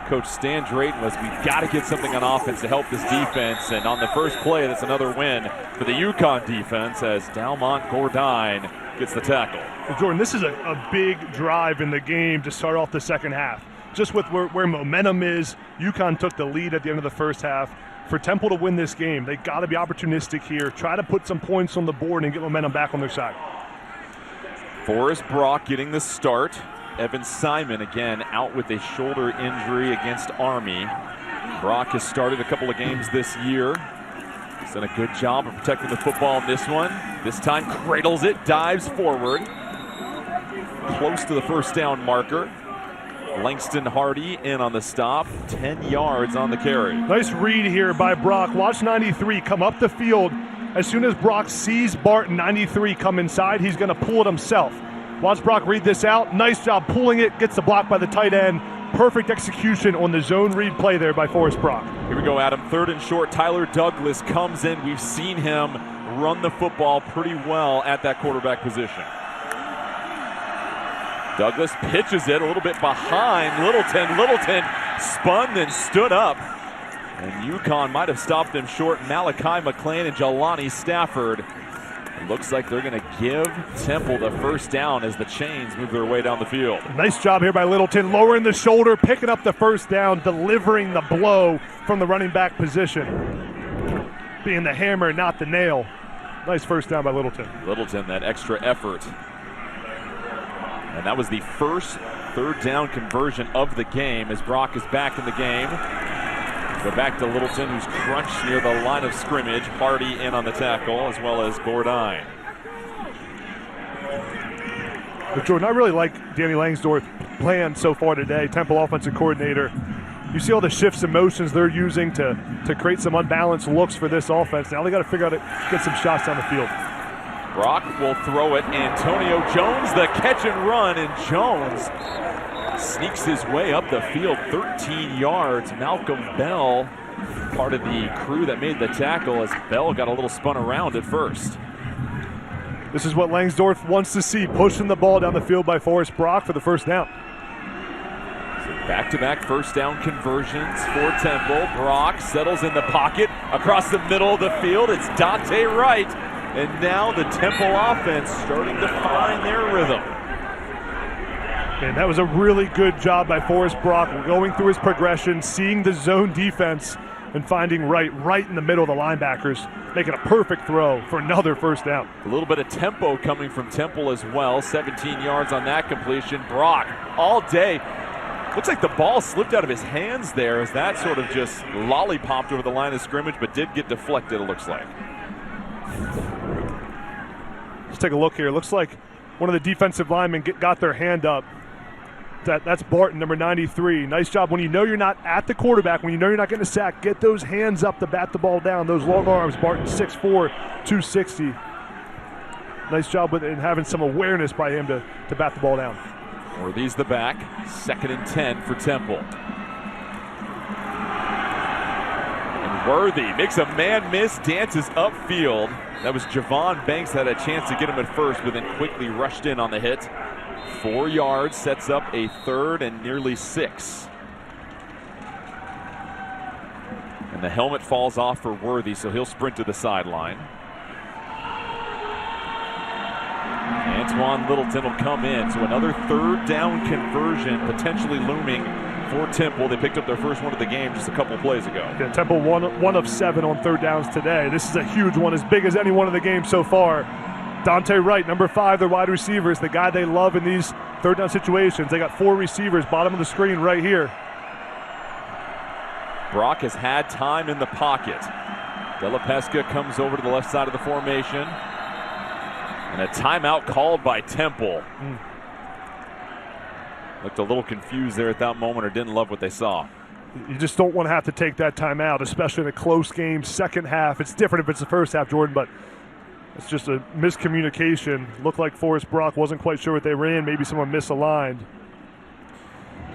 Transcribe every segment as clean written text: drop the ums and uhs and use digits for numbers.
Coach Stan Drayton was, we've got to get something on offense to help this defense. And on the first play, that's another win for the UConn defense as Dalmont Gordine gets the tackle. Jordan, this is a big drive in the game to start off the second half. Just with where momentum is, UConn took the lead at the end of the first half. For Temple to win this game, they got to be opportunistic here, try to put some points on the board and get momentum back on their side. Forrest Brock getting the start. Evan Simon, again, out with a shoulder injury against Army. Brock has started a couple of games this year. He's done a good job of protecting the football in this one. This time cradles it, dives forward. Close to the first down marker. Langston Hardy in on the stop, 10 yards on the carry. Nice read here by Brock. Watch 93 come up the field. As soon as Brock sees Barton, 93 come inside, he's going to pull it himself. Watch Brock read this out. Nice job pulling it, gets the block by the tight end. Perfect execution on the zone read play there by Forrest Brock. Here we go, Adam. Third and short. Tyler Douglas comes in. We've seen him run the football pretty well at that quarterback position. Douglas pitches it a little bit behind Littleton. Littleton spun, then stood up. And UConn might have stopped him short. Malachi McLean and Jelani Stafford. It looks like they're going to give Temple the first down as the Chains move their way down the field. Nice job here by Littleton, lowering the shoulder, picking up the first down, delivering the blow from the running back position. Being the hammer, not the nail. Nice first down by Littleton. Littleton, that extra effort. And that was the first third down conversion of the game as Brock is back in the game. Go back to Littleton, who's crunched near the line of scrimmage. Hardy in on the tackle, as well as Gordine. But Jordan, I really like Danny Langsdorff's plan so far today, Temple offensive coordinator. You see all the shifts and motions they're using to create some unbalanced looks for this offense. Now they got to figure out to get some shots down the field. Brock will throw it. Antonio Jones, the catch and run, and Jones sneaks his way up the field 13 yards. Malcolm Bell, part of the crew that made the tackle, as Bell got a little spun around at first. This is what Langsdorff wants to see, pushing the ball down the field by Forrest Brock for the first down. So back-to-back first down conversions for Temple. Brock settles in the pocket across the middle of the field. It's Dante Wright. And now the Temple offense starting to find their rhythm. And that was a really good job by Forrest Brock, going through his progression, seeing the zone defense, and finding right in the middle of the linebackers, making a perfect throw for another first down. A little bit of tempo coming from Temple as well. 17 yards on that completion. Brock all day. Looks like the ball slipped out of his hands there as that sort of just lollipopped over the line of scrimmage, but did get deflected, it looks like. Let's take a look here. Looks like one of the defensive linemen got their hand up. That's Barton, number 93. Nice job. When you know you're not at the quarterback, when you know you're not getting a sack, get those hands up to bat the ball down. Those long arms. Barton, 6'4", 260. Nice job with it and having some awareness by him to bat the ball down. Worthy's the back. 2nd and 10 for Temple. And Worthy makes a man miss, dances upfield. That was Javon Banks that had a chance to get him at first, but then quickly rushed in on the hit. 4 yards, sets up a 3rd and nearly 6. And the helmet falls off for Worthy, so he'll sprint to the sideline. Antoine Littleton will come in, so another 3rd down conversion potentially looming for Temple. They picked up their first one of the game just a couple plays ago. Yeah, Temple one of 7 on 3rd downs today. This is a huge one, as big as any one of the games so far. Dante Wright, number 5, their wide receivers, the guy they love in these 3rd down situations. They got 4 receivers, bottom of the screen right here. Brock has had time in the pocket. Della Pesca comes over to the left side of the formation. And a timeout called by Temple. Looked a little confused there at that moment, or didn't love what they saw. You just don't want to have to take that timeout, especially in a close game, second half. It's different if it's the first half, Jordan, but it's just a miscommunication. Looked like Forrest Brock wasn't quite sure what they ran. Maybe someone misaligned.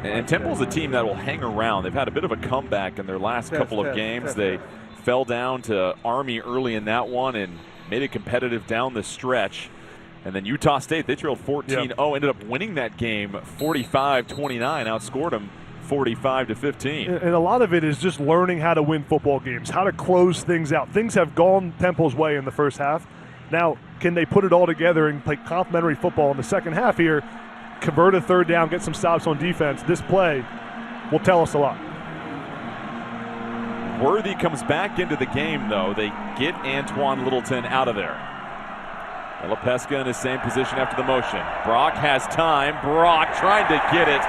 And Temple's a team that will hang around. They've had a bit of a comeback in their last couple of games. They fell down to Army early in that one and made it competitive down the stretch. And then Utah State, they trailed 14-0, ended up winning that game 45-29, outscored them 45-15. And a lot of it is just learning how to win football games, how to close things out. Things have gone Temple's way in the first half. Now, can they put it all together and play complementary football in the second half here, convert a third down, get some stops on defense? This play will tell us a lot. Worthy comes back into the game, though. They get Antoine Littleton out of there. LaPesca in the same position after the motion. Brock has time. Brock trying to get it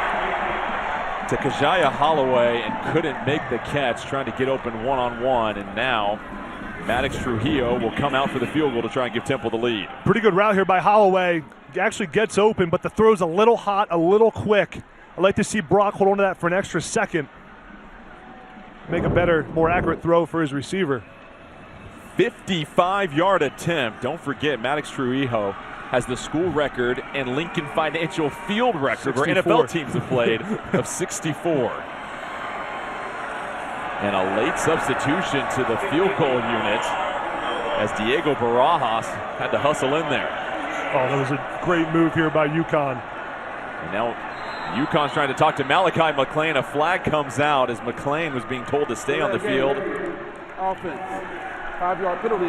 to Kajaya Holloway and couldn't make the catch, trying to get open one-on-one. And now Maddox Trujillo will come out for the field goal to try and give Temple the lead. Pretty good route here by Holloway. He actually gets open, but the throw's a little hot, a little quick. I'd like to see Brock hold on to that for an extra second. Make a better, more accurate throw for his receiver. 55-yard attempt. Don't forget, Maddox Trujillo has the school record and Lincoln Financial field record 64. where NFL teams have played of 64. And a late substitution to the field goal unit as Diego Barajas had to hustle in there. Oh, that was a great move here by UConn. And now UConn's trying to talk to Malachi McLean. A flag comes out as McLean was being told to stay on the field. Offense. 5-yard penalty.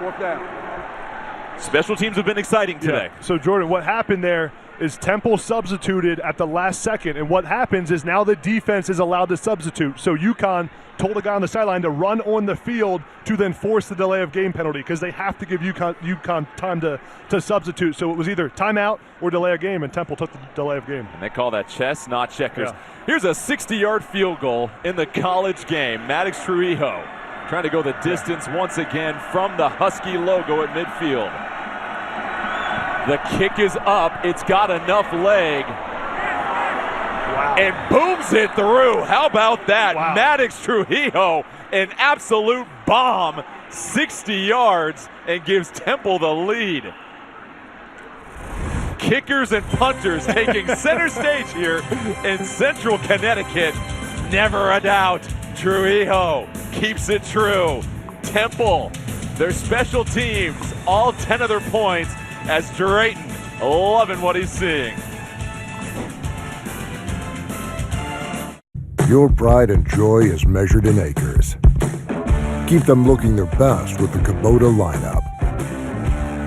4th down. Special teams have been exciting today. Yeah. So, Jordan, what happened there is Temple substituted at the last second, and what happens is now the defense is allowed to substitute. So UConn told the guy on the sideline to run on the field to then force the delay of game penalty because they have to give UConn time to substitute. So it was either timeout or delay of game, and Temple took the delay of game. And they call that chess, not checkers. Yeah. Here's a 60-yard field goal in the college game. Maddox Trujillo trying to go the distance once again from the Husky logo at midfield. The kick is up. It's got enough leg. Wow. And booms it through. How about that? Wow. Maddox Trujillo, an absolute bomb, 60 yards, and gives Temple the lead. Kickers and punters taking center stage here in Central Connecticut. Never a doubt. Trujillo keeps it true. Temple, their special teams, all 10 of their points, as Drayton loving what he's seeing. Your pride and joy is measured in acres. Keep them looking their best with the Kubota lineup.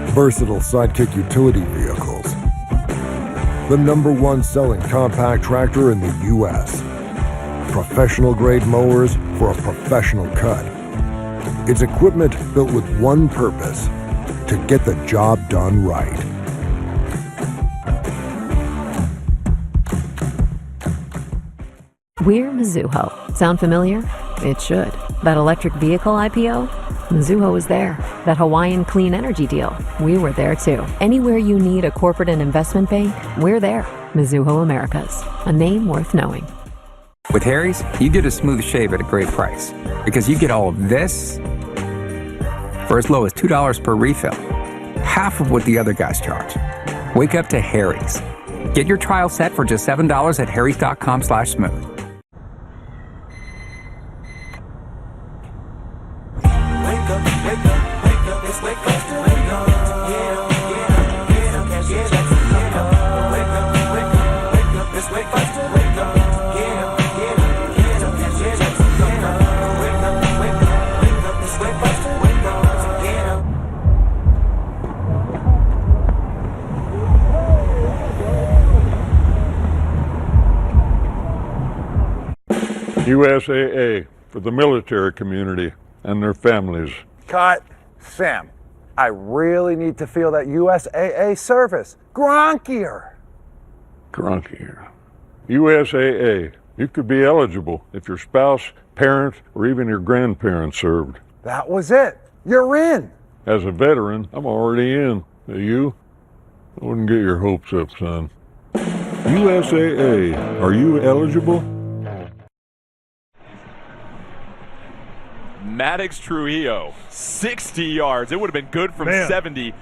Versatile sidekick utility vehicles. The #1 selling compact tractor in the U.S. Professional grade mowers for a professional cut. It's equipment built with one purpose: to get the job done right. We're Mizuho. Sound familiar? It should. That electric vehicle IPO? Mizuho was there. That Hawaiian clean energy deal? We were there too. Anywhere you need a corporate and investment bank, we're there. Mizuho Americas. A name worth knowing. With Harry's, you get a smooth shave at a great price because you get all of this for as low as $2 per refill. Half of what the other guys charge. Wake up to Harry's. Get your trial set for just $7 at harrys.com/smooth. USAA for the military community and their families. Cut. Sam, I really need to feel that USAA service. Gronkier. Gronkier. USAA. You could be eligible if your spouse, parent, or even your grandparents served. That was it. You're in. As a veteran, I'm already in. You? I wouldn't get your hopes up, son. USAA. Are you eligible? Maddox Trujillo, 60 yards. It would have been good from 70.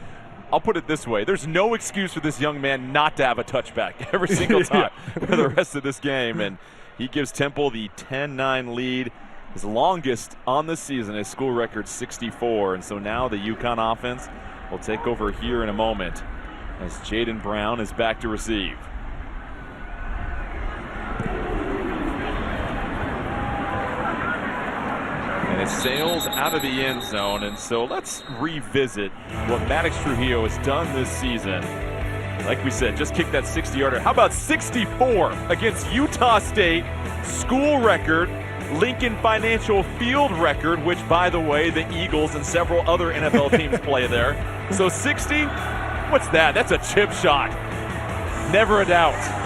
I'll put it this way. There's no excuse for this young man not to have a touchback every single time for the rest of this game. And he gives Temple the 10-9 lead, his longest on the season, his school record 64. And so now the UConn offense will take over here in a moment as Jaden Brown is back to receive. it sails out of the end zone. And so let's revisit what Maddox Trujillo has done this season. Like we said, just kicked that 60-yarder. How about 64 against Utah State, school record, Lincoln Financial Field record, which, by the way, the Eagles and several other NFL teams play there. So 60, what's that? That's a chip shot. Never a doubt.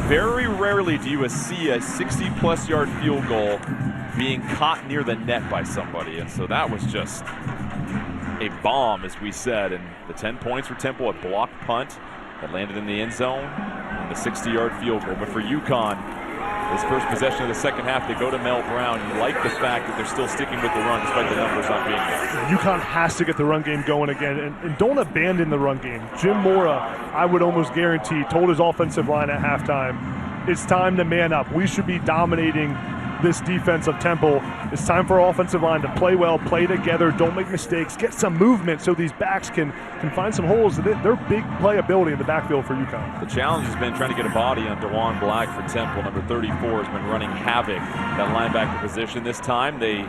Very rarely do you see a 60-plus yard field goal being caught near the net by somebody. And so that was just a bomb, as we said. And the 10 points for Temple, a blocked punt that landed in the end zone, and the 60-yard field goal. But for UConn, this first possession of the second half, they go to Mel Brown. You like the fact that they're still sticking with the run despite the numbers not being there. UConn has to get the run game going again, and don't abandon the run game. Jim Mora, I would almost guarantee, told his offensive line at halftime, it's time to man up. We should be dominating this defense of Temple. It's time for our offensive line to play well, play together, don't make mistakes, get some movement so these backs can find some holes. They're big playability in the backfield for UConn. The challenge has been trying to get a body on DeJuan Black for Temple. Number 34 has been running havoc that linebacker position. This time they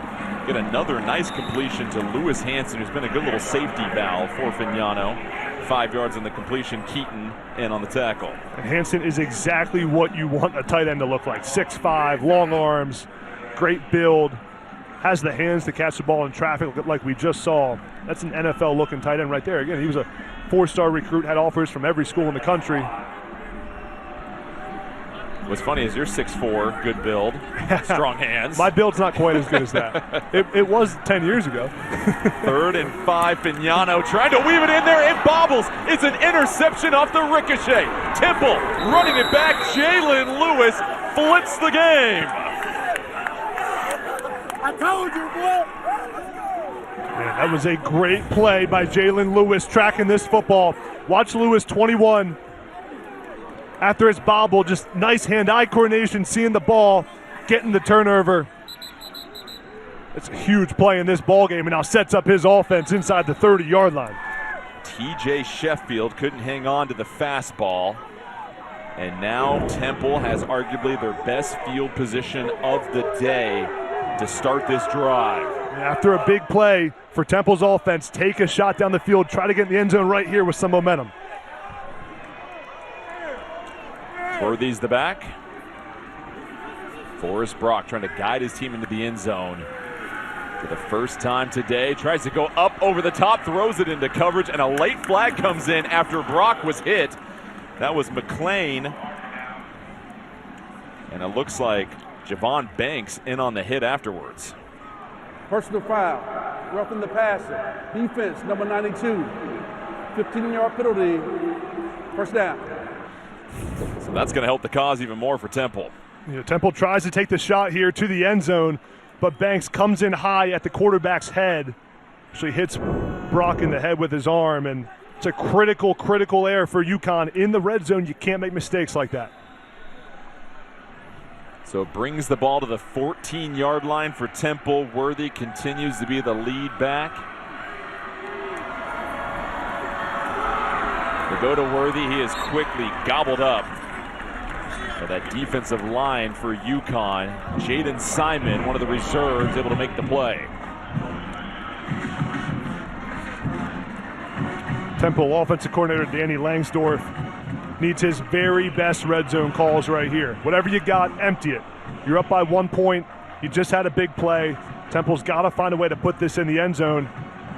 get another nice completion to Lewis Hanson, who's been a good little safety valve for Fignano. 5 yards on the completion. Keaton in on the tackle. And Hanson is exactly what you want a tight end to look like. 6'5", long arms, great build, has the hands to catch the ball in traffic like we just saw. That's an NFL-looking tight end right there. Again, he was a 4-star recruit, had offers from every school in the country. What's funny is you're 6'4", good build, strong hands. My build's not quite as good as that. It was 10 years ago. 3rd and 5, Fignano trying to weave it in there. It bobbles. It's an interception off the ricochet. Temple running it back. Jalen Lewis flips the game. I told you, boy. Man, that was a great play by Jalen Lewis tracking this football. Watch Lewis, 21. After his bobble, just nice hand-eye coordination, seeing the ball, getting the turnover. It's a huge play in this ball game, and now sets up his offense inside the 30-yard line. T.J. Sheffield couldn't hang on to the fastball. And now Temple has arguably their best field position of the day to start this drive. After a big play for Temple's offense, take a shot down the field, try to get in the end zone right here with some momentum. Worthy's the back. Forrest Brock trying to guide his team into the end zone. For the first time today, tries to go up over the top, throws it into coverage, and a late flag comes in after Brock was hit. That was McLean. And it looks like Javon Banks in on the hit afterwards. Personal foul, roughing the passer. Defense, number 92. 15-yard penalty, first down. So that's going to help the cause even more for Temple. You know, Temple tries to take the shot here to the end zone, but Banks comes in high at the quarterback's head. Actually hits Brock in the head with his arm, and it's a critical error for UConn. In the red zone, you can't make mistakes like that. So it brings the ball to the 14-yard line for Temple. Worthy continues to be the lead back. They go to Worthy. He is quickly gobbled up by that defensive line for UConn. Jaden Simon, one of the reserves, able to make the play. Temple offensive coordinator Danny Langsdorff needs his very best red zone calls right here. Whatever you got, empty it. You're up by 1 point. You just had a big play. Temple's got to find a way to put this in the end zone.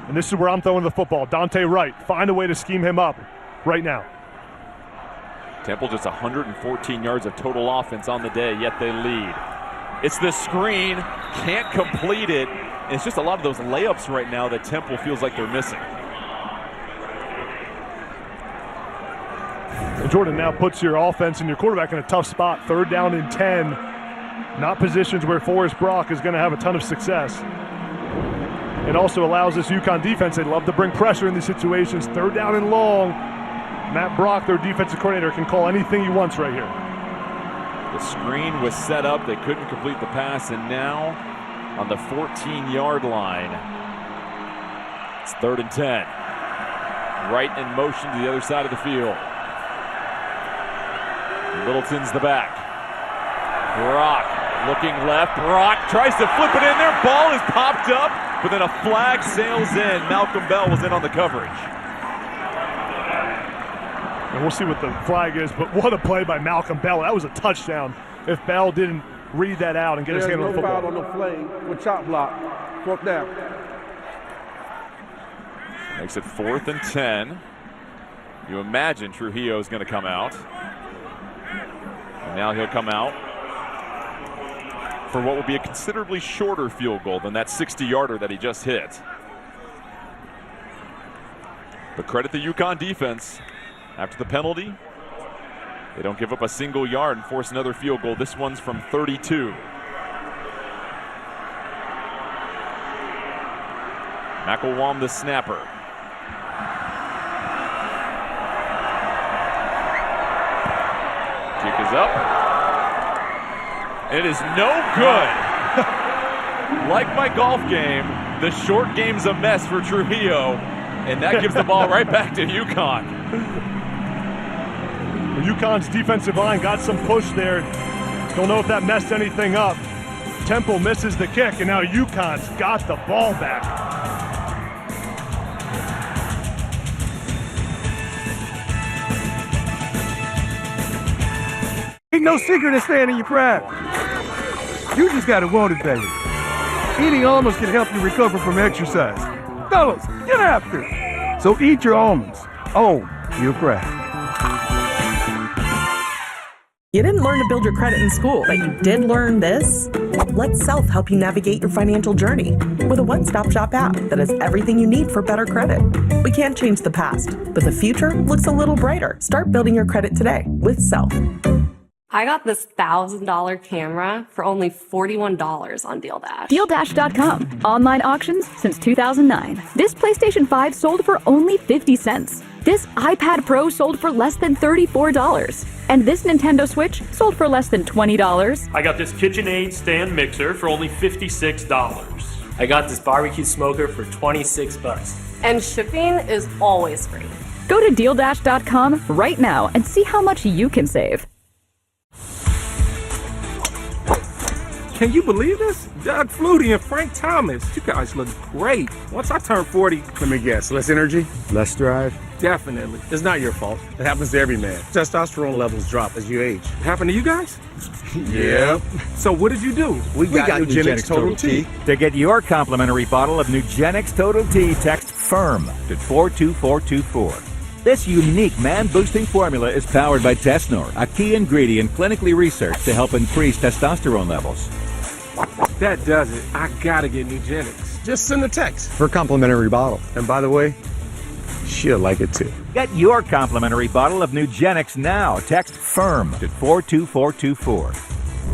And this is where I'm throwing the football. Dante Wright, find a way to scheme him up right now. Temple just 114 yards of total offense on the day, yet they lead. It's the screen, can't complete it. And it's just a lot of those layups right now that Temple feels like they're missing. And Jordan now puts your offense and your quarterback in a tough spot. 3rd down and 10. Not positions where Forrest Brock is going to have a ton of success. It also allows this UConn defense, they love to bring pressure in these situations. 3rd down and long. Matt Brock, their defensive coordinator, can call anything he wants right here. The screen was set up. They couldn't complete the pass. And now on the 14-yard line, it's 3rd and 10. Right in motion to the other side of the field. Littleton's the back. Brock Looking left, Brock tries to flip it in there. Ball is popped up, but then a flag sails in. Malcolm Bell was in on the coverage. And we'll see what the flag is, but what a play by Malcolm Bell. That was a touchdown if Bell didn't read that out and get his hand on the football. There's no foul on the play with chop block. 4th down. Makes it 4th and 10. You imagine Trujillo is going to come out. And now he'll come out for what will be a considerably shorter field goal than that 60-yarder that he just hit. But credit the UConn defense. After the penalty, they don't give up a single yard and force another field goal. This one's from 32. McElwain, the snapper. Kick is up. It is no good. Like my golf game, the short game's a mess for Trujillo, and that gives the ball right back to UConn. UConn's defensive line got some push there. Don't know if that messed anything up. Temple misses the kick, and now UConn's got the ball back. Ain't no secret in staying in your pride. You just gotta want it, baby. Eating almonds can help you recover from exercise. Fellas, get after it. So eat your almonds. Own your pride. You didn't learn to build your credit in school, but you did learn this? Let Self help you navigate your financial journey with a one-stop-shop app that has everything you need for better credit. We can't change the past, but the future looks a little brighter. Start building your credit today with Self. I got this $1,000 camera for only $41 on DealDash. DealDash.com. Online auctions since 2009. This PlayStation 5 sold for only 50 cents. This iPad Pro sold for less than $34. And this Nintendo Switch sold for less than $20. I got this KitchenAid stand mixer for only $56. I got this barbecue smoker for $26. And shipping is always free. Go to DealDash.com right now and see how much you can save. Can you believe this? Doug Flutie and Frank Thomas. You guys look great. Once I turn 40... Let me guess, less energy, less drive? Definitely. It's not your fault. It happens to every man. Testosterone levels drop as you age. It happened to you guys? Yep. So what did you do? We got Nugenix Total T. To get your complimentary bottle of Nugenix Total T, text FIRM to 42424. This unique man-boosting formula is powered by Tesnor, a key ingredient clinically researched to help increase testosterone levels. That does it. I gotta get Nugenix. Just send a text for a complimentary bottle. And by the way, she'll like it too. Get your complimentary bottle of Nugenix now. Text FIRM to 42424.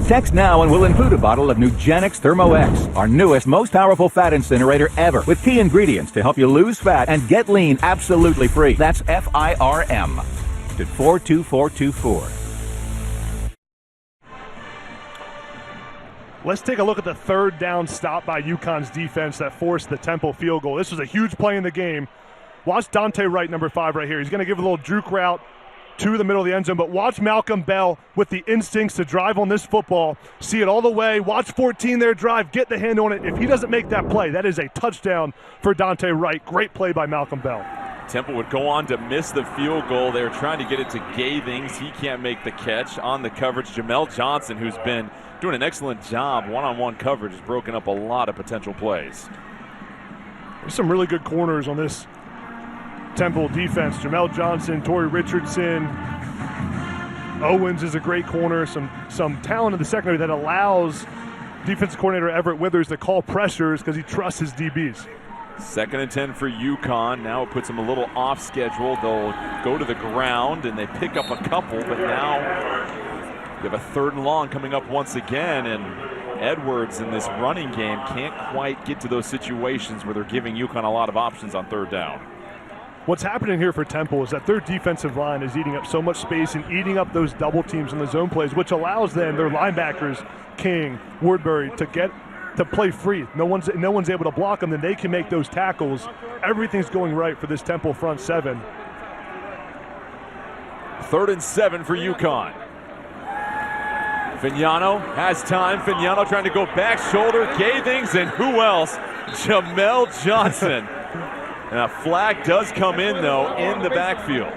Text now and we'll include a bottle of Nugenix Thermo X, our newest, most powerful fat incinerator ever, with key ingredients to help you lose fat and get lean absolutely free. That's FIRM to 42424. Let's take a look at the third down stop by UConn's defense that forced the Temple field goal. This was a huge play in the game. Watch Dante Wright, number 5 right here. He's going to give a little juke route to the middle of the end zone, but watch Malcolm Bell with the instincts to drive on this football, see it all the way, watch 14 there drive, get the hand on it. If he doesn't make that play, that is a touchdown for Dante Wright. Great play by Malcolm Bell. Temple would go on to miss the field goal. They were trying to get it to Gathings. He can't make the catch. On the coverage, Jamel Johnson, who's been doing an excellent job. One-on-one coverage has broken up a lot of potential plays. There's some really good corners on this Temple defense. Jamel Johnson, Torrey Richardson, Owens is a great corner. Some talent in the secondary that allows defensive coordinator Everett Withers to call pressures because he trusts his DBs. 2nd and 10 for UConn. Now it puts them a little off schedule. They'll go to the ground and they pick up a couple, but now you have a 3rd and long coming up once again, and Edwards in this running game can't quite get to those situations where they're giving UConn a lot of options on 3rd down. What's happening here for Temple is that their defensive line is eating up so much space and eating up those double teams in the zone plays, which allows them, their linebackers, King, Woodbury, to play free. No one's able to block them, then they can make those tackles. Everything's going right for this Temple front 7. 3rd and 7 for UConn. Fignano has time. Fignano trying to go back shoulder. Gathings and who else? Jamel Johnson. And a flag does come in, though, in the backfield.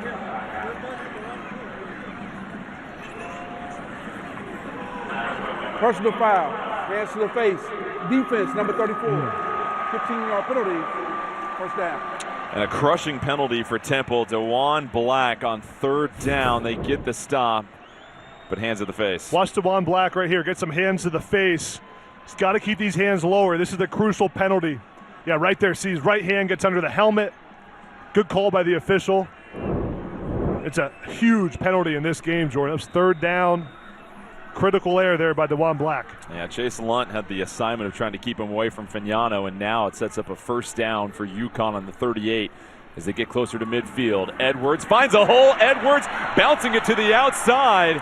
Personal foul. Hands to the face. Defense, number 34. 15-yard penalty. First down. And a crushing penalty for Temple. DeJuan Black on 3rd down. They get the stop, but hands to the face. Watch DeJuan Black right here. Get some hands to the face. He's got to keep these hands lower. This is the crucial penalty. Yeah, right there. See his right hand gets under the helmet. Good call by the official. It's a huge penalty in this game, Jordan. It was 3rd down. Critical error there by DeJuan Black. Yeah, Chase Lunt had the assignment of trying to keep him away from Fignano, and now it sets up a 1st down for UConn on the 38 as they get closer to midfield. Edwards finds a hole. Edwards bouncing it to the outside.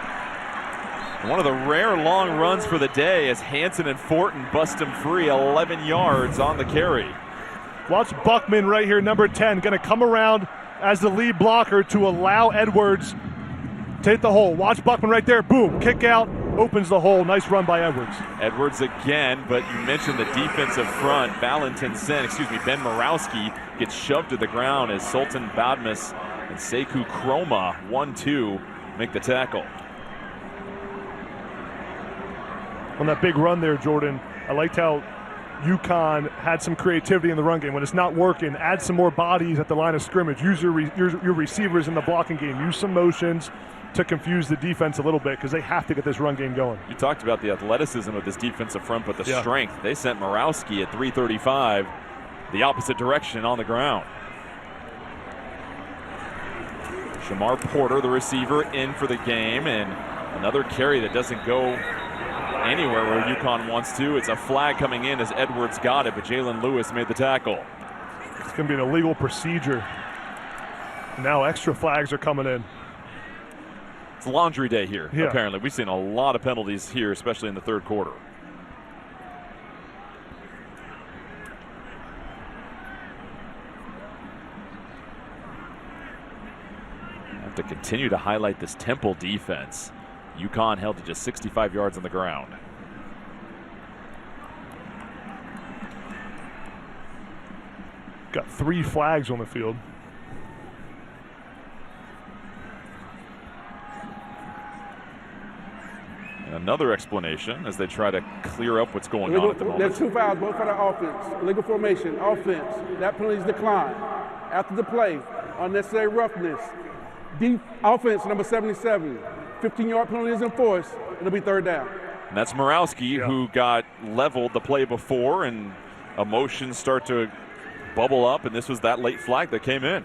One of the rare long runs for the day as Hansen and Fortin bust him free, 11 yards on the carry. Watch Buckman right here, number 10, going to come around as the lead blocker to allow Edwards to hit the hole. Watch Buckman right there. Boom, kick out, opens the hole. Nice run by Edwards. Edwards again, but you mentioned the defensive front. Ben Morawski gets shoved to the ground as Sultan Badmus and Sekou Kroma, 1-2, make the tackle. On that big run there, Jordan, I liked how UConn had some creativity in the run game. When it's not working, add some more bodies at the line of scrimmage. Use your receivers in the blocking game. Use some motions to confuse the defense a little bit because they have to get this run game going. You talked about the athleticism of this defensive front, but the strength. They sent Morawski at 335 the opposite direction on the ground. Shamar Porter, the receiver, in for the game, and another carry that doesn't go anywhere where UConn wants to. It's a flag coming in as Edwards got it, but Jalen Lewis made the tackle. It's going to be an illegal procedure. Now extra flags are coming in. It's laundry day here, apparently. We've seen a lot of penalties here, especially in the 3rd quarter. I have to continue to highlight this Temple defense. UConn held to just 65 yards on the ground. Got 3 flags on the field. And another explanation as they try to clear up what's going on at the moment. There's 2 fouls, both for the offense. Illegal formation, offense. That penalty is declined. After the play, unnecessary roughness. Offense, number 77. 15-yard penalty is enforced. It'll be 3rd down. And that's Morawski, who got leveled the play before, and emotions start to bubble up, and this was that late flag that came in.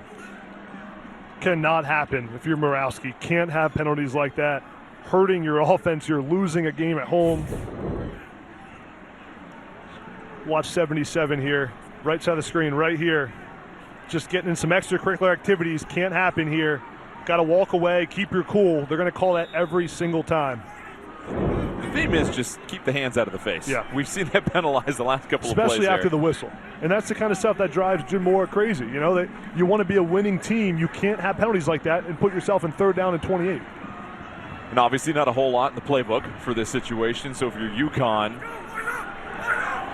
Cannot happen if you're Morawski. Can't have penalties like that. Hurting your offense. You're losing a game at home. Watch 77 here. Right side of the screen, right here. Just getting in some extracurricular activities. Can't happen here. Got to walk away, keep your cool. They're going to call that every single time. The theme is just keep the hands out of the face. Yeah. We've seen that penalized the last couple of plays. Especially after here. the whistle. And that's the kind of stuff that drives Jim Mora crazy. You know, you want to be a winning team. You can't have penalties like that and put yourself in 3rd down and 28. And obviously not a whole lot in the playbook for this situation. So if you're UConn,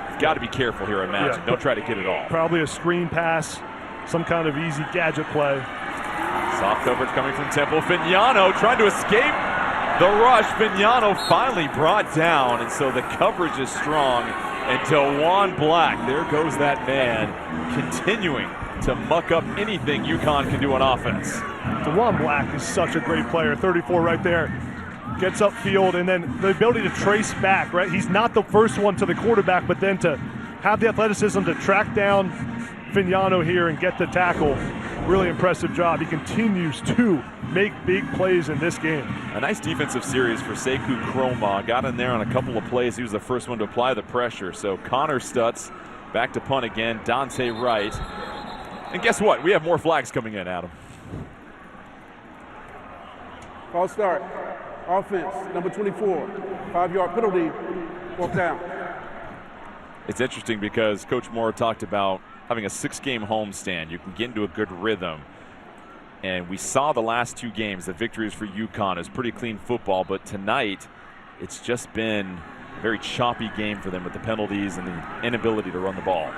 you've got to be careful here, I imagine. Don't try to get it all. Probably a screen pass, some kind of easy gadget play. Soft coverage coming from Temple. Fignano trying to escape the rush. Fignano finally brought down, and so the coverage is strong. And DeJuan Black, there goes that man, continuing to muck up anything UConn can do on offense. DeJuan Black is such a great player. 34 right there. Gets upfield, and then the ability to trace back, right? He's not the first one to the quarterback, but then to have the athleticism to track down Fignano here and get the tackle. Really impressive job. He continues to make big plays in this game. A nice defensive series for Sekou Kroma. Got in there on a couple of plays. He was the first one to apply the pressure. So Connor Stutz back to punt again. Dante Wright. And guess what? We have more flags coming in, Adam. False start. Offense, number 24. 5-yard penalty. 4th down. It's interesting because Coach Moore talked about having a 6-game homestand. You can get into a good rhythm. And we saw the last 2 games, the victories for UConn. Is pretty clean football, but tonight it's just been a very choppy game for them with the penalties and the inability to run the ball.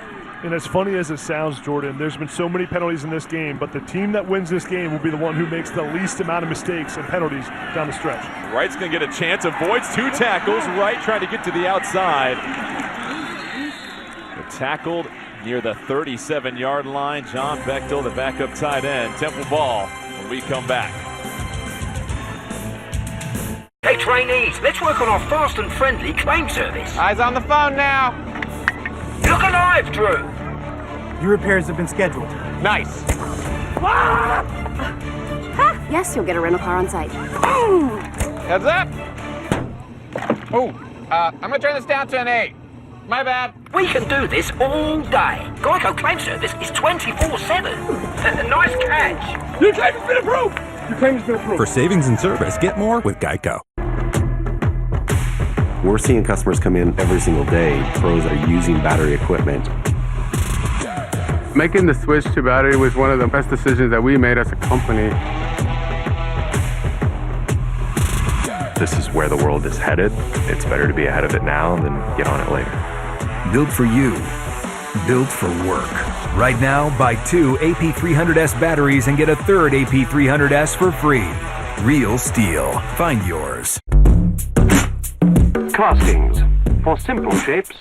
And as funny as it sounds, Jordan, there's been so many penalties in this game, but the team that wins this game will be the one who makes the least amount of mistakes and penalties down the stretch. Wright's going to get a chance, avoids 2 tackles. Wright trying to get to the outside. They're tackled near the 37-yard line. John Bechtel, the backup tight end. Temple ball when we come back. Hey trainees, let's work on our fast and friendly claim service. Eyes on the phone now. Look alive, Drew. Your repairs have been scheduled. Nice. Yes, you'll get a rental car on site. Heads up. Oh, I'm gonna turn this down to an 8. My bad. We can do this all day. Geico claim service is 24/7. Nice catch. Your claim has been approved. Your claim has been approved. For savings and service, get more with Geico. We're seeing customers come in every single day, pros that are using battery equipment. Making the switch to battery was one of the best decisions that we made as a company. This is where the world is headed. It's better to be ahead of it now than get on it later. Built for you. Built for work. Right now, buy 2 AP300S batteries and get a third AP300S for free. Real steel. Find yours. Castings. For simple shapes,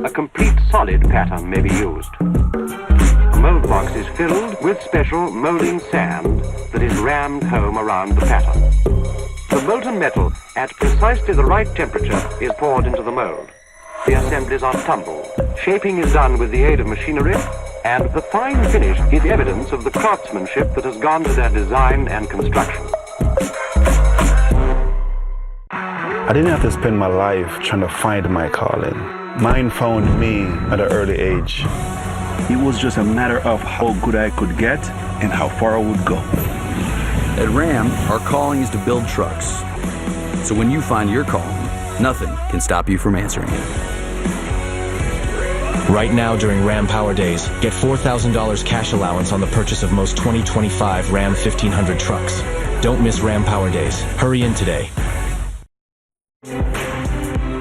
a complete solid pattern may be used. A mold box is filled with special molding sand that is rammed home around the pattern. The molten metal, at precisely the right temperature, is poured into the mold. The assemblies are tumbled. Shaping is done with the aid of machinery, and the fine finish is evidence of the craftsmanship that has gone to their design and construction. I didn't have to spend my life trying to find my calling. Mine found me at an early age. It was just a matter of how good I could get and how far I would go. At Ram, our calling is to build trucks. So when you find your calling, nothing can stop you from answering it. Right now during Ram Power Days, get $4,000 cash allowance on the purchase of most 2025 Ram 1500 trucks. Don't miss Ram Power Days. Hurry in today.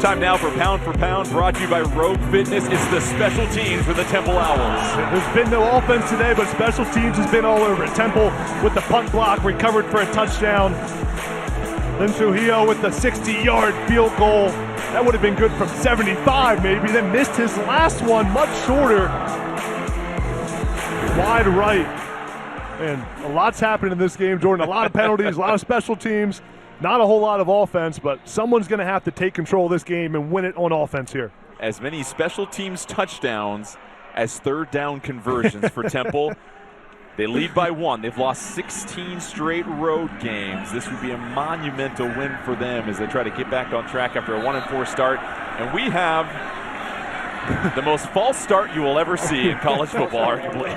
Time now for Pound, brought to you by Rogue Fitness. It's the special teams for the Temple Owls. There's been no offense today, but special teams has been all over it. Temple with the punt block, recovered for a touchdown. Then Trujillo with the 60-yard field goal. That would have been good from 75 maybe. Then missed his last one, much shorter. Wide right. And a lot's happened in this game, Jordan. A lot of penalties, a lot of special teams. Not a whole lot of offense, but someone's going to have to take control of this game and win it on offense here. As many special teams touchdowns as third down conversions for Temple. They lead by 1. They've lost 16 straight road games. This would be a monumental win for them as they try to get back on track after a 1-4 start. And we have the most false start you will ever see in college football, arguably.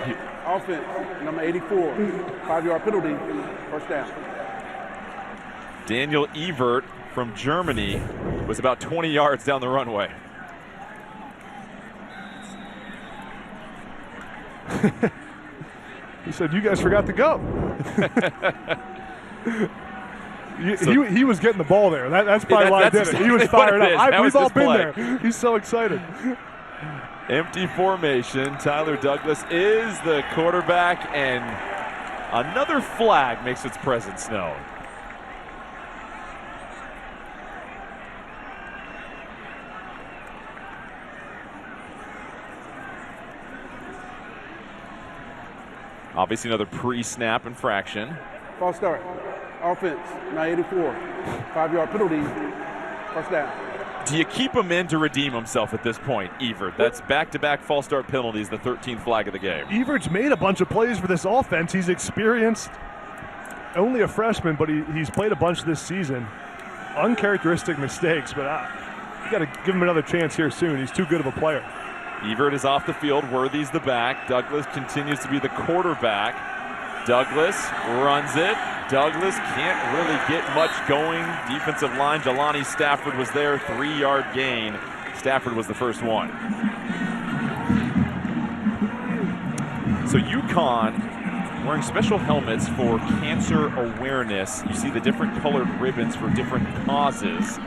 Offense, number 84, 5-yard penalty, first down. Daniel Evert from Germany was about 20 yards down the runway. He said, "You guys forgot to go." He was getting the ball there. That's probably why I did it. He was fired up. We've all been there. He's so excited. Empty formation. Tyler Douglas is the quarterback, and another flag makes its presence known. Obviously another pre-snap infraction. False start. Offense, 984. 5-yard penalty, first down. Do you keep him in to redeem himself at this point, Evert? That's back-to-back false start penalties, the 13th flag of the game. Evert's made a bunch of plays for this offense. He's experienced. Only a freshman, but he's played a bunch this season. Uncharacteristic mistakes, but you got to give him another chance here soon. He's too good of a player. Evert is off the field. Worthy's the back. Douglas continues to be the quarterback. Douglas runs it. Douglas can't really get much going. Defensive line, Jelani Stafford was there. 3-yard gain. Stafford was the first one. So UConn wearing special helmets for cancer awareness. You see the different colored ribbons for different causes.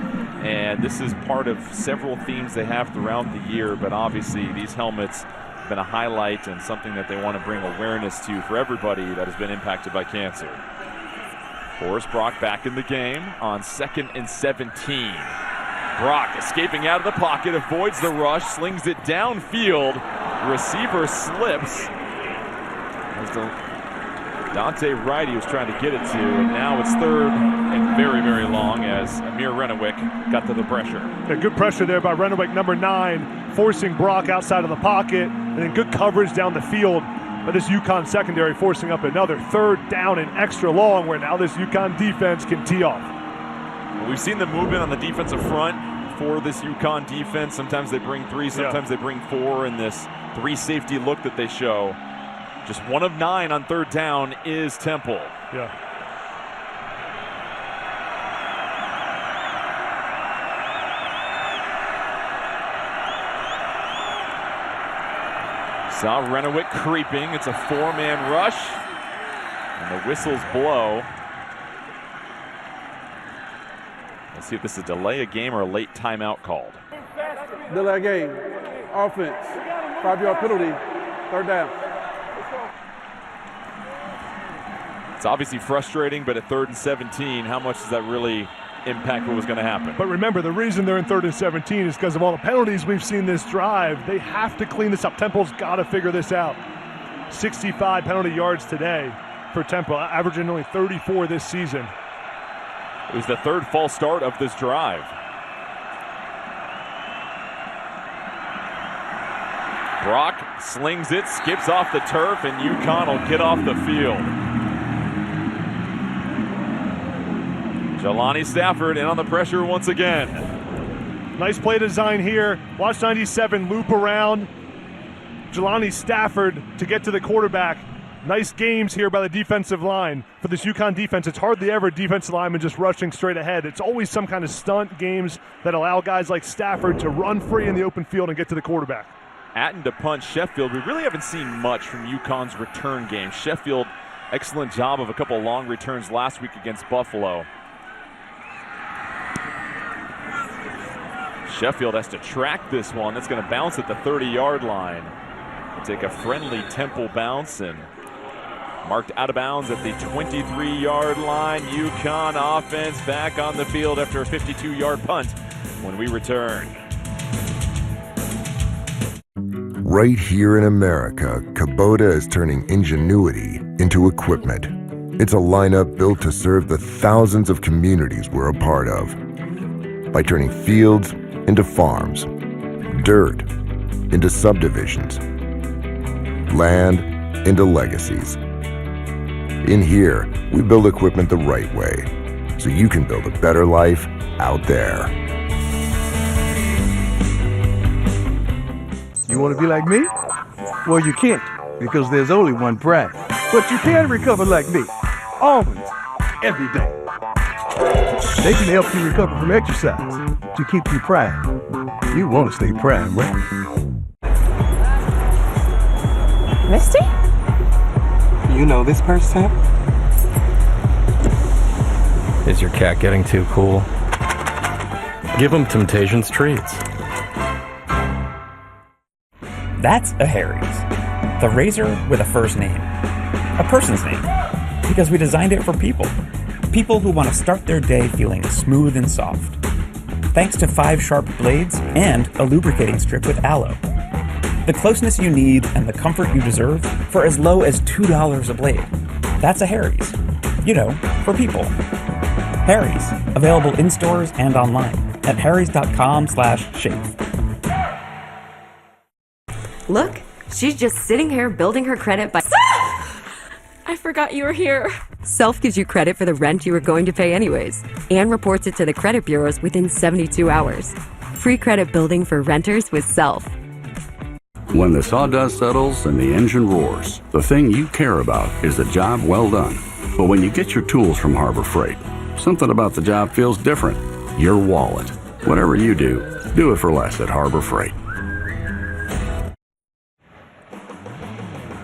And this is part of several themes they have throughout the year, but obviously these helmets have been a highlight and something that they want to bring awareness to for everybody that has been impacted by cancer. Forrest Brock back in the game on 2nd and 17. Brock escaping out of the pocket, avoids the rush, slings it downfield. Receiver slips. Dante Wright he was trying to get it to, and now it's 3rd and very, very long as Amir Rennewick got to the pressure. Yeah, good pressure there by Rennewick, number 9, forcing Brock outside of the pocket, and then good coverage down the field. But this UConn secondary forcing up another 3rd down and extra long, where now this UConn defense can tee off. We've seen the movement on the defensive front for this UConn defense. Sometimes they bring 3, sometimes they bring 4 in this 3 safety look that they show. Just 1 of 9 on 3rd down is Temple. Yeah. Saw Rennewick creeping. It's a 4-man rush. And the whistles blow. Let's see if this is a delay a game or a late timeout called. Delay game. Offense. 5-yard penalty. 3rd down. It's obviously frustrating, but at 3rd and 17, how much does that really impact what was going to happen? But remember, the reason they're in 3rd and 17 is because of all the penalties we've seen this drive. They have to clean this up. Temple's got to figure this out. 65 penalty yards today for Temple, averaging only 34 this season. It was the 3rd false start of this drive. Brock slings it, skips off the turf, and UConn will get off the field. Jelani Stafford in on the pressure once again. Nice play design here. Watch 97 loop around. Jelani Stafford to get to the quarterback. Nice games here by the defensive line. For this UConn defense, it's hardly ever defensive linemen just rushing straight ahead. It's always some kind of stunt games that allow guys like Stafford to run free in the open field and get to the quarterback. Atten to punch Sheffield. We really haven't seen much from UConn's return game. Sheffield, excellent job of a couple long returns last week against Buffalo. Sheffield has to track this one. That's going to bounce at the 30-yard line. We'll take a friendly Temple bounce and marked out of bounds at the 23-yard line. UConn offense back on the field after a 52-yard punt when we return. Right here in America, Kubota is turning ingenuity into equipment. It's a lineup built to serve the thousands of communities we're a part of. By turning fields into farms, dirt into subdivisions, land into legacies. In here, we build equipment the right way, so you can build a better life out there. You want to be like me? Well, you can't, because there's only one brand. But you can recover like me. Almonds, every day. They can help you recover from exercise to keep you prime. You want to stay prime, right? Misty? You know this person? Is your cat getting too cool? Give him Temptations treats. That's a Harry's. The razor with a first name. A person's name. Because we designed it for people. People who want to start their day feeling smooth and soft. Thanks to 5 sharp blades and a lubricating strip with aloe. The closeness you need and the comfort you deserve for as low as $2 a blade. That's a Harry's. You know, for people. Harry's. Available in stores and online at harrys.com/shave. Look, she's just sitting here building her credit by... I forgot you were here. Self gives you credit for the rent you were going to pay anyways, and reports it to the credit bureaus within 72 hours. Free credit building for renters with Self. When the sawdust settles and the engine roars, the thing you care about is a job well done. But when you get your tools from Harbor Freight, something about the job feels different. Your wallet. Whatever you do it for less at Harbor Freight.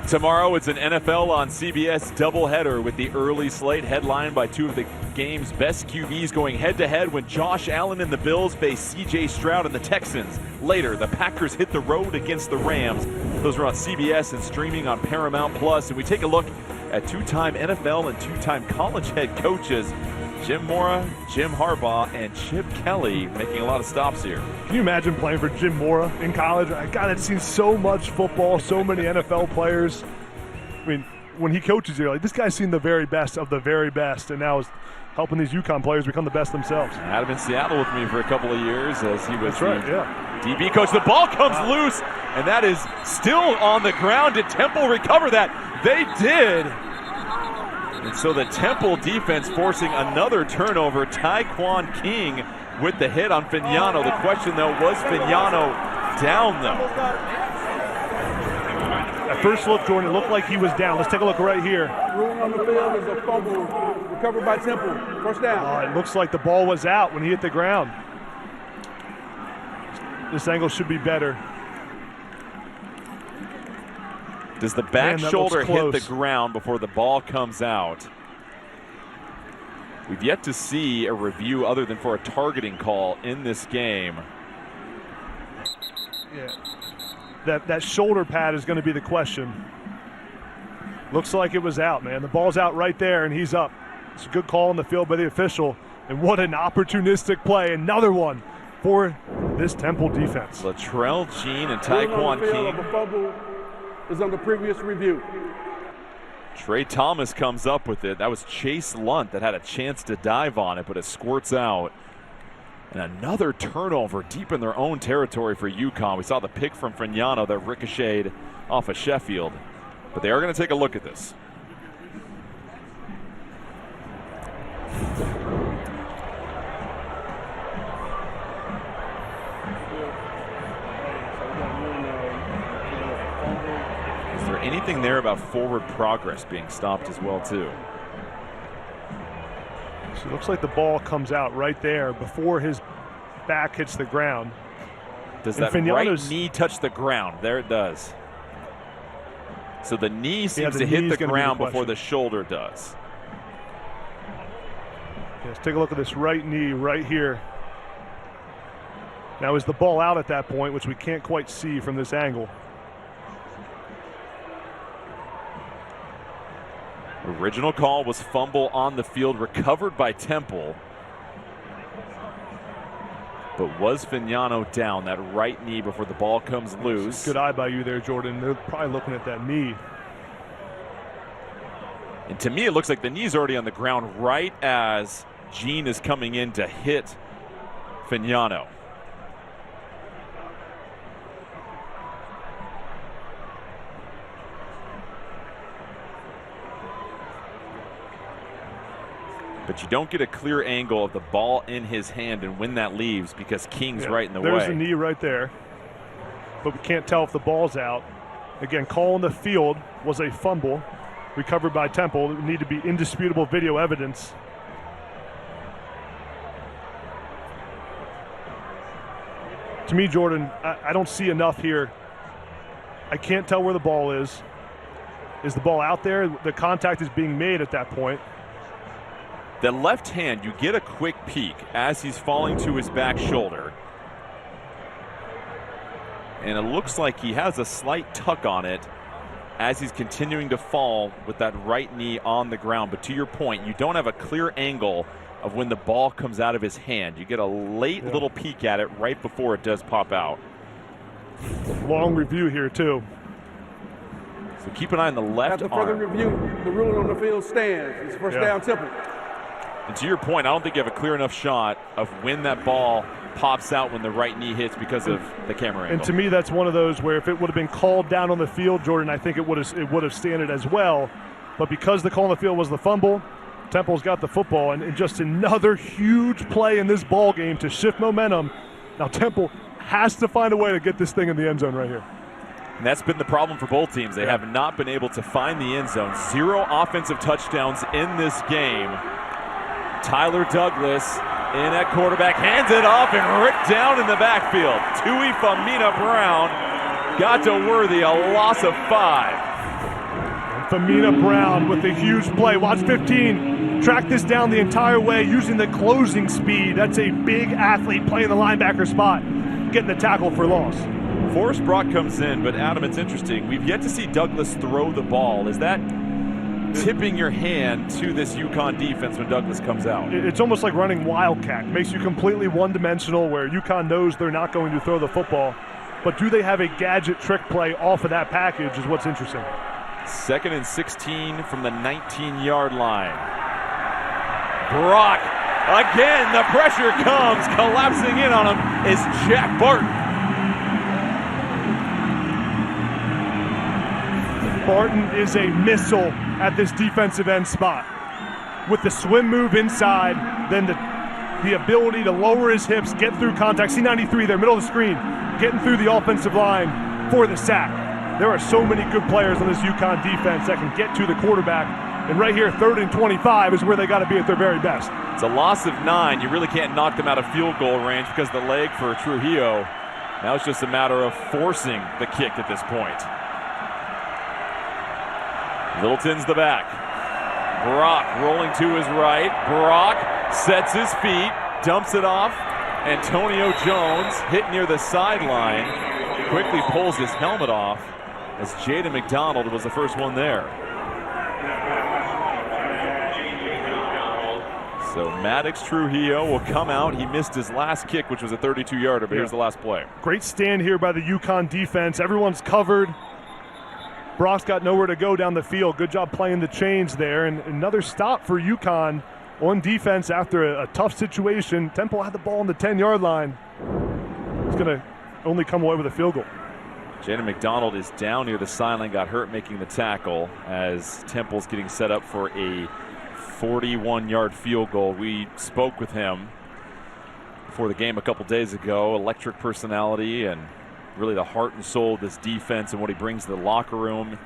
Tomorrow, it's an NFL on CBS doubleheader with the early slate headlined by two of the game's best QBs going head-to-head when Josh Allen and the Bills face C.J. Stroud and the Texans. Later, the Packers hit the road against the Rams. Those are on CBS and streaming on Paramount+. And we take a look at two-time NFL and two-time college head coaches Jim Mora, Jim Harbaugh, and Chip Kelly making a lot of stops here. Can you imagine playing for Jim Mora in college? God, I've seen so much football, so many NFL players. I mean, when he coaches here, like, this guy's seen the very best of the very best, and now is helping these UConn players become the best themselves. Had him in Seattle with me for a couple of years as he was DB coach. The ball comes loose, and that is still on the ground. Did Temple recover that? They did. And so the Temple defense forcing another turnover. Tyquan King with the hit on Fignano. The question, though, was Fignano down, though? At first look, Jordan, it looked like he was down. Let's take a look right here. Ruling on the field is a fumble recovered by Temple. First down. It looks like the ball was out when he hit the ground. This angle should be better. Does the back shoulder hit the ground before the ball comes out? We've yet to see a review other than for a targeting call in this game. Yeah. That shoulder pad is going to be the question. Looks like it was out, man. The ball's out right there, and he's up. It's a good call on the field by the official. And what an opportunistic play. Another one for this Temple defense. Latrell Jean and Tyquan King. The fumble is on the previous review. Trey Thomas comes up with it. That was Chase Lunt that had a chance to dive on it, but it squirts out. And another turnover deep in their own territory for UConn. We saw the pick from Fignano that ricocheted off of Sheffield. But they are going to take a look at this. Is there anything there about forward progress being stopped as well, too? So it looks like the ball comes out right there before his back hits the ground. Does that right knee touch the ground? There it does. So the knee seems to hit the ground before the shoulder does. Let's take a look at this right knee right here. Now, is the ball out at that point, which we can't quite see from this angle? Original call was fumble on the field, recovered by Temple. But was Fignano down that right knee before the ball comes loose? Good eye by you there, Jordan. They're probably looking at that knee. And to me, it looks like the knee's already on the ground right as Jean is coming in to hit Fignano. But you don't get a clear angle of the ball in his hand and when that leaves because King's right in the way. There's the knee right there. But we can't tell if the ball's out. Again, call on the field was a fumble recovered by Temple. It would need to be indisputable video evidence. To me, Jordan, I don't see enough here. I can't tell where the ball is. Is the ball out there? The contact is being made at that point. The left hand, you get a quick peek as he's falling to his back shoulder. And it looks like he has a slight tuck on it as he's continuing to fall with that right knee on the ground. But to your point, you don't have a clear angle of when the ball comes out of his hand. You get a late little peek at it right before it does pop out. Long review here, too. So keep an eye on the left arm. After further review, the ruling on the field stands. It's first down Temple. And to your point, I don't think you have a clear enough shot of when that ball pops out when the right knee hits because of the camera angle. And to me, that's one of those where if it would have been called down on the field, Jordan, I think it would have standed as well. But because the call on the field was the fumble, Temple's got the football, and just another huge play in this ball game to shift momentum. Now Temple has to find a way to get this thing in the end zone right here. And that's been the problem for both teams. They have not been able to find the end zone. 0 offensive touchdowns in this game. Tyler Douglas in at quarterback, hands it off, and ripped down in the backfield. Tuifamina Brown got to Worthy, a loss of 5. Famina Brown with a huge play. Watch 15. Track this down the entire way using the closing speed. That's a big athlete playing the linebacker spot, getting the tackle for loss. Forrest Brock comes in, but Adam, it's interesting. We've yet to see Douglas throw the ball. Is that tipping your hand to this UConn defense when Douglas comes out? It's almost like running Wildcat. Makes you completely one-dimensional where UConn knows they're not going to throw the football. But do they have a gadget trick play off of that package is what's interesting. 2nd and 16 from the 19-yard line. Brock, again, the pressure comes. Collapsing in on him is Jack Barton. Barton is a missile at this defensive end spot. With the swim move inside, then the ability to lower his hips, get through contact. C93 there, middle of the screen, getting through the offensive line for the sack. There are so many good players on this UConn defense that can get to the quarterback. And right here, 3rd and 25 is where they got to be at their very best. It's a loss of 9. You really can't knock them out of field goal range because of the leg for Trujillo. Now it's just a matter of forcing the kick at this point. Littleton's the back. Brock rolling to his right. Brock sets his feet, dumps it off. Antonio Jones hit near the sideline. Quickly pulls his helmet off as Jaden McDonald was the first one there. So Maddox Trujillo will come out. He missed his last kick, which was a 32-yarder, but here's the last play. Great stand here by the UConn defense. Everyone's covered. Brock's got nowhere to go down the field. Good job playing the chains there. And another stop for UConn on defense after a tough situation. Temple had the ball on the 10-yard line. He's going to only come away with a field goal. Jaden McDonald is down near the sideline, got hurt making the tackle as Temple's getting set up for a 41-yard field goal. We spoke with him before the game a couple days ago. Electric personality and really the heart and soul of this defense and what he brings to the locker room.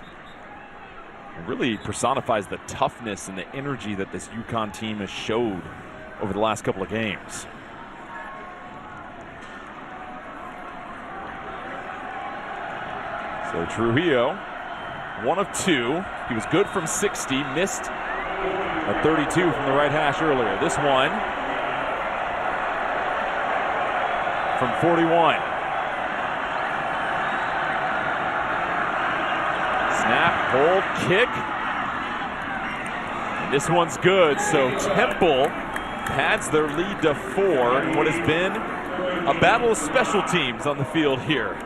It really personifies the toughness and the energy that this UConn team has showed over the last couple of games. So Trujillo, 1 of 2. He was good from 60, missed a 32 from the right hash earlier. This one from 41. Snap, hold, kick. This one's good, so Temple pads their lead to 4 in what has been a battle of special teams on the field here.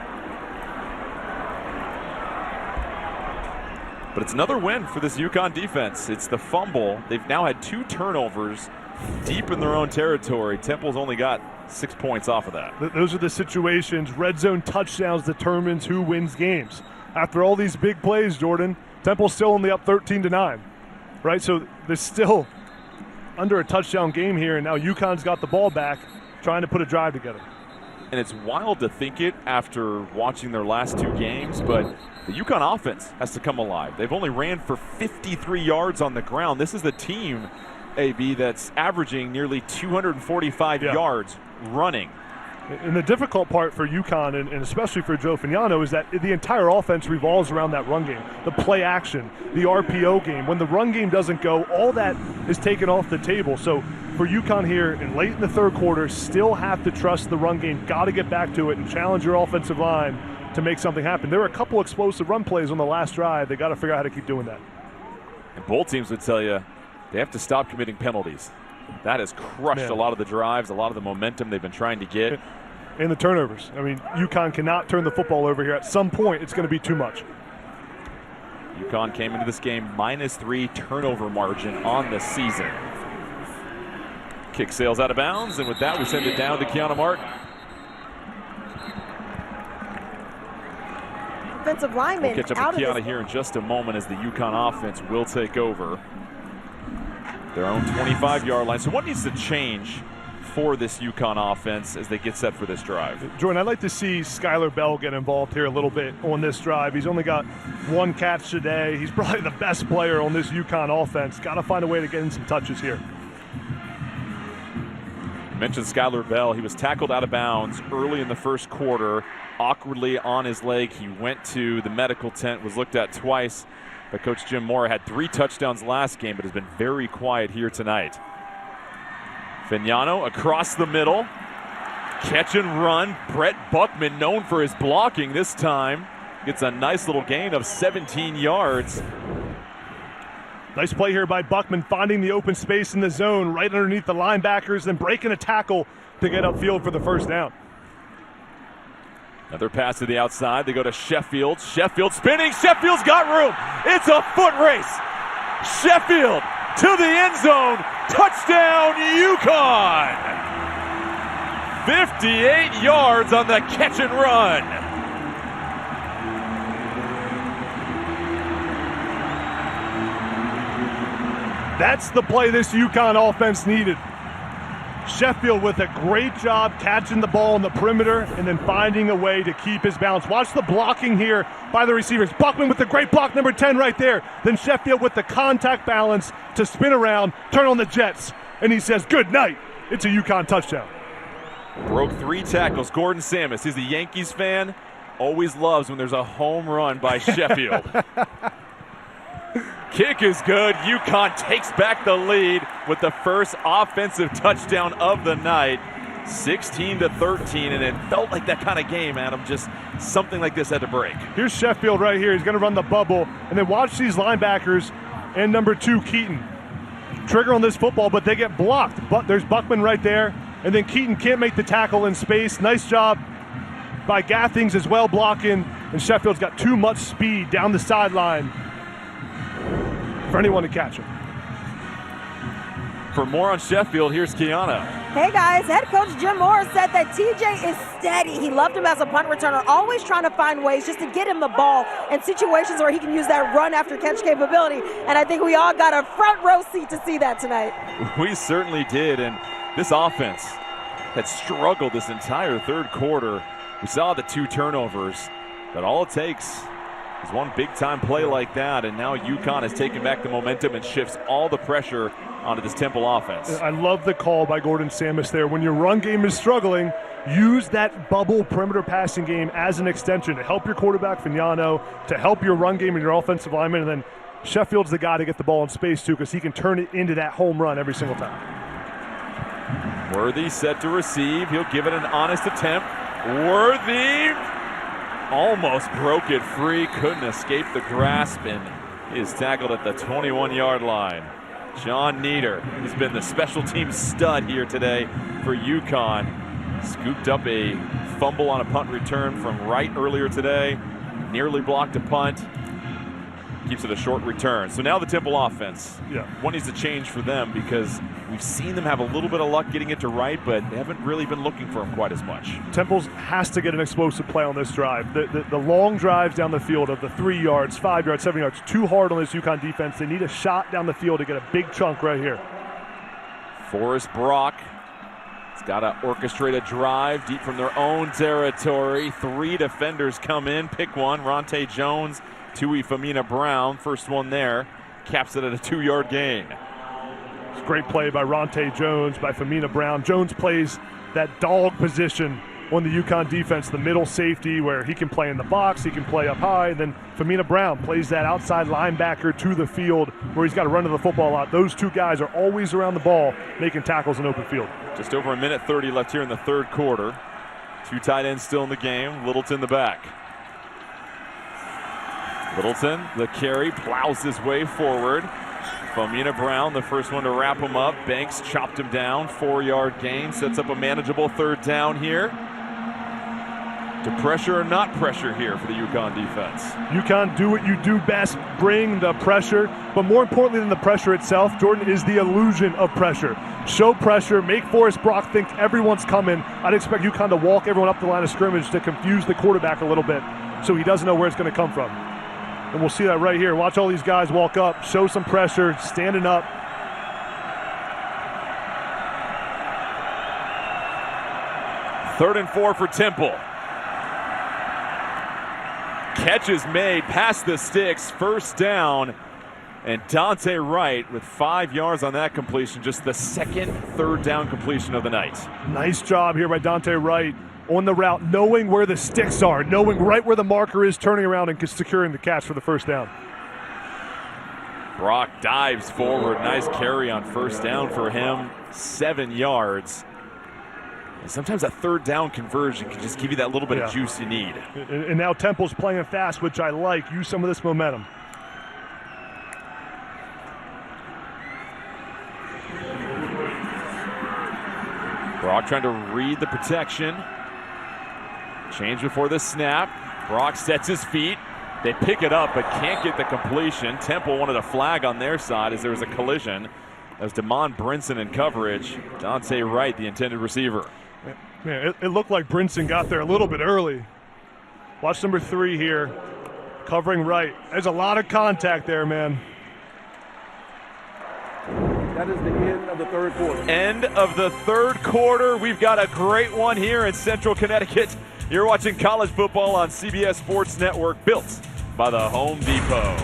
But it's another win for this UConn defense. It's the fumble. They've now had 2 turnovers deep in their own territory. Temple's only got 6 points off of that. Those are the situations. Red zone touchdowns determines who wins games. After all these big plays, Jordan, Temple's still only up 13-9, right? So there's still under a touchdown game here, and now UConn's got the ball back, trying to put a drive together. And it's wild to think it after watching their last 2 games, but the UConn offense has to come alive. They've only ran for 53 yards on the ground. This is the team, AB, that's averaging nearly 245 yards running. And the difficult part for UConn, and especially for Joe Fagnano, is that the entire offense revolves around that run game, the play action, the RPO game. When the run game doesn't go, all that is taken off the table. So for UConn here, and late in the third quarter, still have to trust the run game. Got to get back to it and challenge your offensive line to make something happen. There were a couple explosive run plays on the last drive. They got to figure out how to keep doing that. And both teams would tell you they have to stop committing penalties. That has crushed a lot of the drives, a lot of the momentum they've been trying to get. And the turnovers. I mean, UConn cannot turn the football over here. At some point, it's going to be too much. UConn came into this game -3 turnover margin on the season. Kick sails out of bounds, and with that, we send it down to Kiana Martin. Offensive lineman. We'll catch up with Kiana here in just a moment as the UConn offense will take over their own 25-yard line. So what needs to change for this UConn offense as they get set for this drive? Jordan, I'd like to see Skylar Bell get involved here a little bit on this drive. He's only got 1 catch today. He's probably the best player on this UConn offense. Got to find a way to get in some touches here. You mentioned Skylar Bell. He was tackled out of bounds early in the first quarter, awkwardly on his leg. He went to the medical tent, was looked at twice, But Coach Jim Moore had 3 touchdowns last game, but has been very quiet here tonight. Fagnano across the middle. Catch and run. Brett Buckman, known for his blocking this time, gets a nice little gain of 17 yards. Nice play here by Buckman, finding the open space in the zone right underneath the linebackers, then breaking a tackle to get upfield for the first down. Another pass to the outside. They go to Sheffield. Sheffield spinning. Sheffield's got room. It's a foot race. Sheffield to the end zone. Touchdown, UConn. 58 yards on the catch and run. That's the play this UConn offense needed. Sheffield with a great job catching the ball on the perimeter and then finding a way to keep his balance. Watch the blocking here by the receivers. Buckman with the great block, number 10 right there. Then Sheffield with the contact balance to spin around, turn on the jets, and he says, good night. It's a UConn touchdown. Broke 3 tackles. Gordon Samus, he's a Yankees fan, always loves when there's a home run by Sheffield. Kick is good. UConn takes back the lead with the first offensive touchdown of the night. 16-13, and it felt like that kind of game, Adam. Just something like this had to break. Here's Sheffield right here. He's going to run the bubble, and then watch these linebackers and number 2, Keaton. Trigger on this football, but they get blocked. But there's Buckman right there, and then Keaton can't make the tackle in space. Nice job by Gathings as well blocking, and Sheffield's got too much speed down the sideline for anyone to catch him. For more on Sheffield, here's Kiana. Hey guys, head coach Jim Moore said that TJ is steady. He loved him as a punt returner, always trying to find ways just to get him the ball in situations where he can use that run after catch capability. And I think we all got a front row seat to see that tonight. We certainly did, and this offense had struggled this entire third quarter. We saw the 2 turnovers, but all it takes is one big-time play like that, and now UConn has taken back the momentum and shifts all the pressure onto this Temple offense. I love the call by Gordon Samus there. When your run game is struggling, use that bubble perimeter passing game as an extension to help your quarterback, Fagnano, to help your run game and your offensive lineman, and then Sheffield's the guy to get the ball in space, too, because he can turn it into that home run every single time. Worthy set to receive. He'll give it an honest attempt. Worthy almost broke it free, couldn't escape the grasp, and he is tackled at the 21-yard line. John Nieder, he's been the special team stud here today for UConn. Scooped up a fumble on a punt return from Wright earlier today. Nearly blocked a punt. Keeps it a short return. So now the Temple offense. Yeah. One needs to change for them because we've seen them have a little bit of luck getting it to Wright, but they haven't really been looking for him quite as much. Temple's has to get an explosive play on this drive. The long drives down the field of the 3 yards, 5 yards, 7 yards, too hard on this UConn defense. They need a shot down the field to get a big chunk right here. Forrest Brock has got to orchestrate a drive deep from their own territory. 3 defenders come in, pick one. Ronte Jones, Tui Famina Brown, first one there, caps it at a 2-yard gain. It's a great play by Ronte Jones, by Famina Brown. Jones plays that dog position on the UConn defense, the middle safety, where he can play in the box, he can play up high. Then Famina Brown plays that outside linebacker to the field where he's got to run to the football a lot. Those 2 guys are always around the ball making tackles in open field. Just over 1:30 left here in the third quarter. 2 tight ends still in the game. Littleton the back. Littleton, the carry, plows his way forward. Famina Brown, the first one to wrap him up. Banks chopped him down, 4-yard gain. Sets up a manageable third down here. To pressure or not pressure here for the UConn defense. UConn, do what you do best, bring the pressure. But more importantly than the pressure itself, Jordan, is the illusion of pressure. Show pressure, make Forrest Brock think everyone's coming. I'd expect UConn to walk everyone up the line of scrimmage to confuse the quarterback a little bit so he doesn't know where it's going to come from. And we'll see that right here. Watch all these guys walk up, show some pressure, standing up. Third and 4 for Temple. Catch is made past the sticks, first down. And Dante Wright with 5 yards on that completion, just the second third down completion of the night. Nice job here by Dante Wright on the route, knowing where the sticks are, knowing right where the marker is, turning around and securing the catch for the first down. Brock dives forward. Nice carry on first down for him. 7 yards. And sometimes that third down conversion can just give you that little bit of juice you need. And now Temple's playing fast, which I like. Use some of this momentum. Brock trying to read the protection. Change before the snap. Brock sets his feet. They pick it up but can't get the completion. Temple wanted a flag on their side as there was a collision. As Damon Brinson in coverage. Dante Wright, the intended receiver. Man, it looked like Brinson got there a little bit early. Watch number 3 here. Covering right. There's a lot of contact there, man. That is the end of the third quarter. End of the third quarter. We've got a great one here in Central Connecticut. You're watching college football on CBS Sports Network, built by the Home Depot.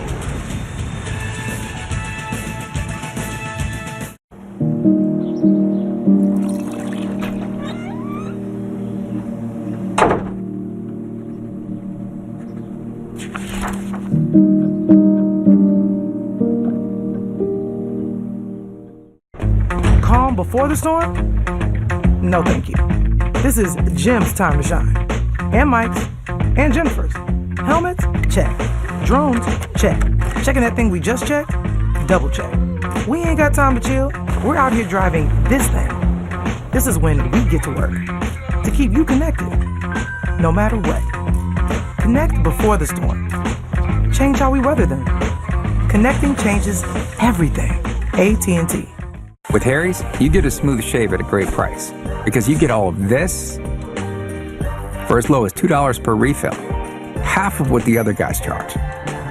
Calm before the storm? No, thank you. This is Jim's time to shine. And Mike's. And Jennifer's. Helmets? Check. Drones? Check. Checking that thing we just checked? Double check. We ain't got time to chill. We're out here driving this thing. This is when we get to work. To keep you connected. No matter what. Connect before the storm. Change how we weather them. Connecting changes everything. AT&T. With Harry's, you get a smooth shave at a great price. Because you get all of this for as low as $2 per refill. Half of what the other guys charge.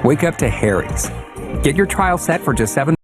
Wake up to Harry's. Get your trial set for just $7.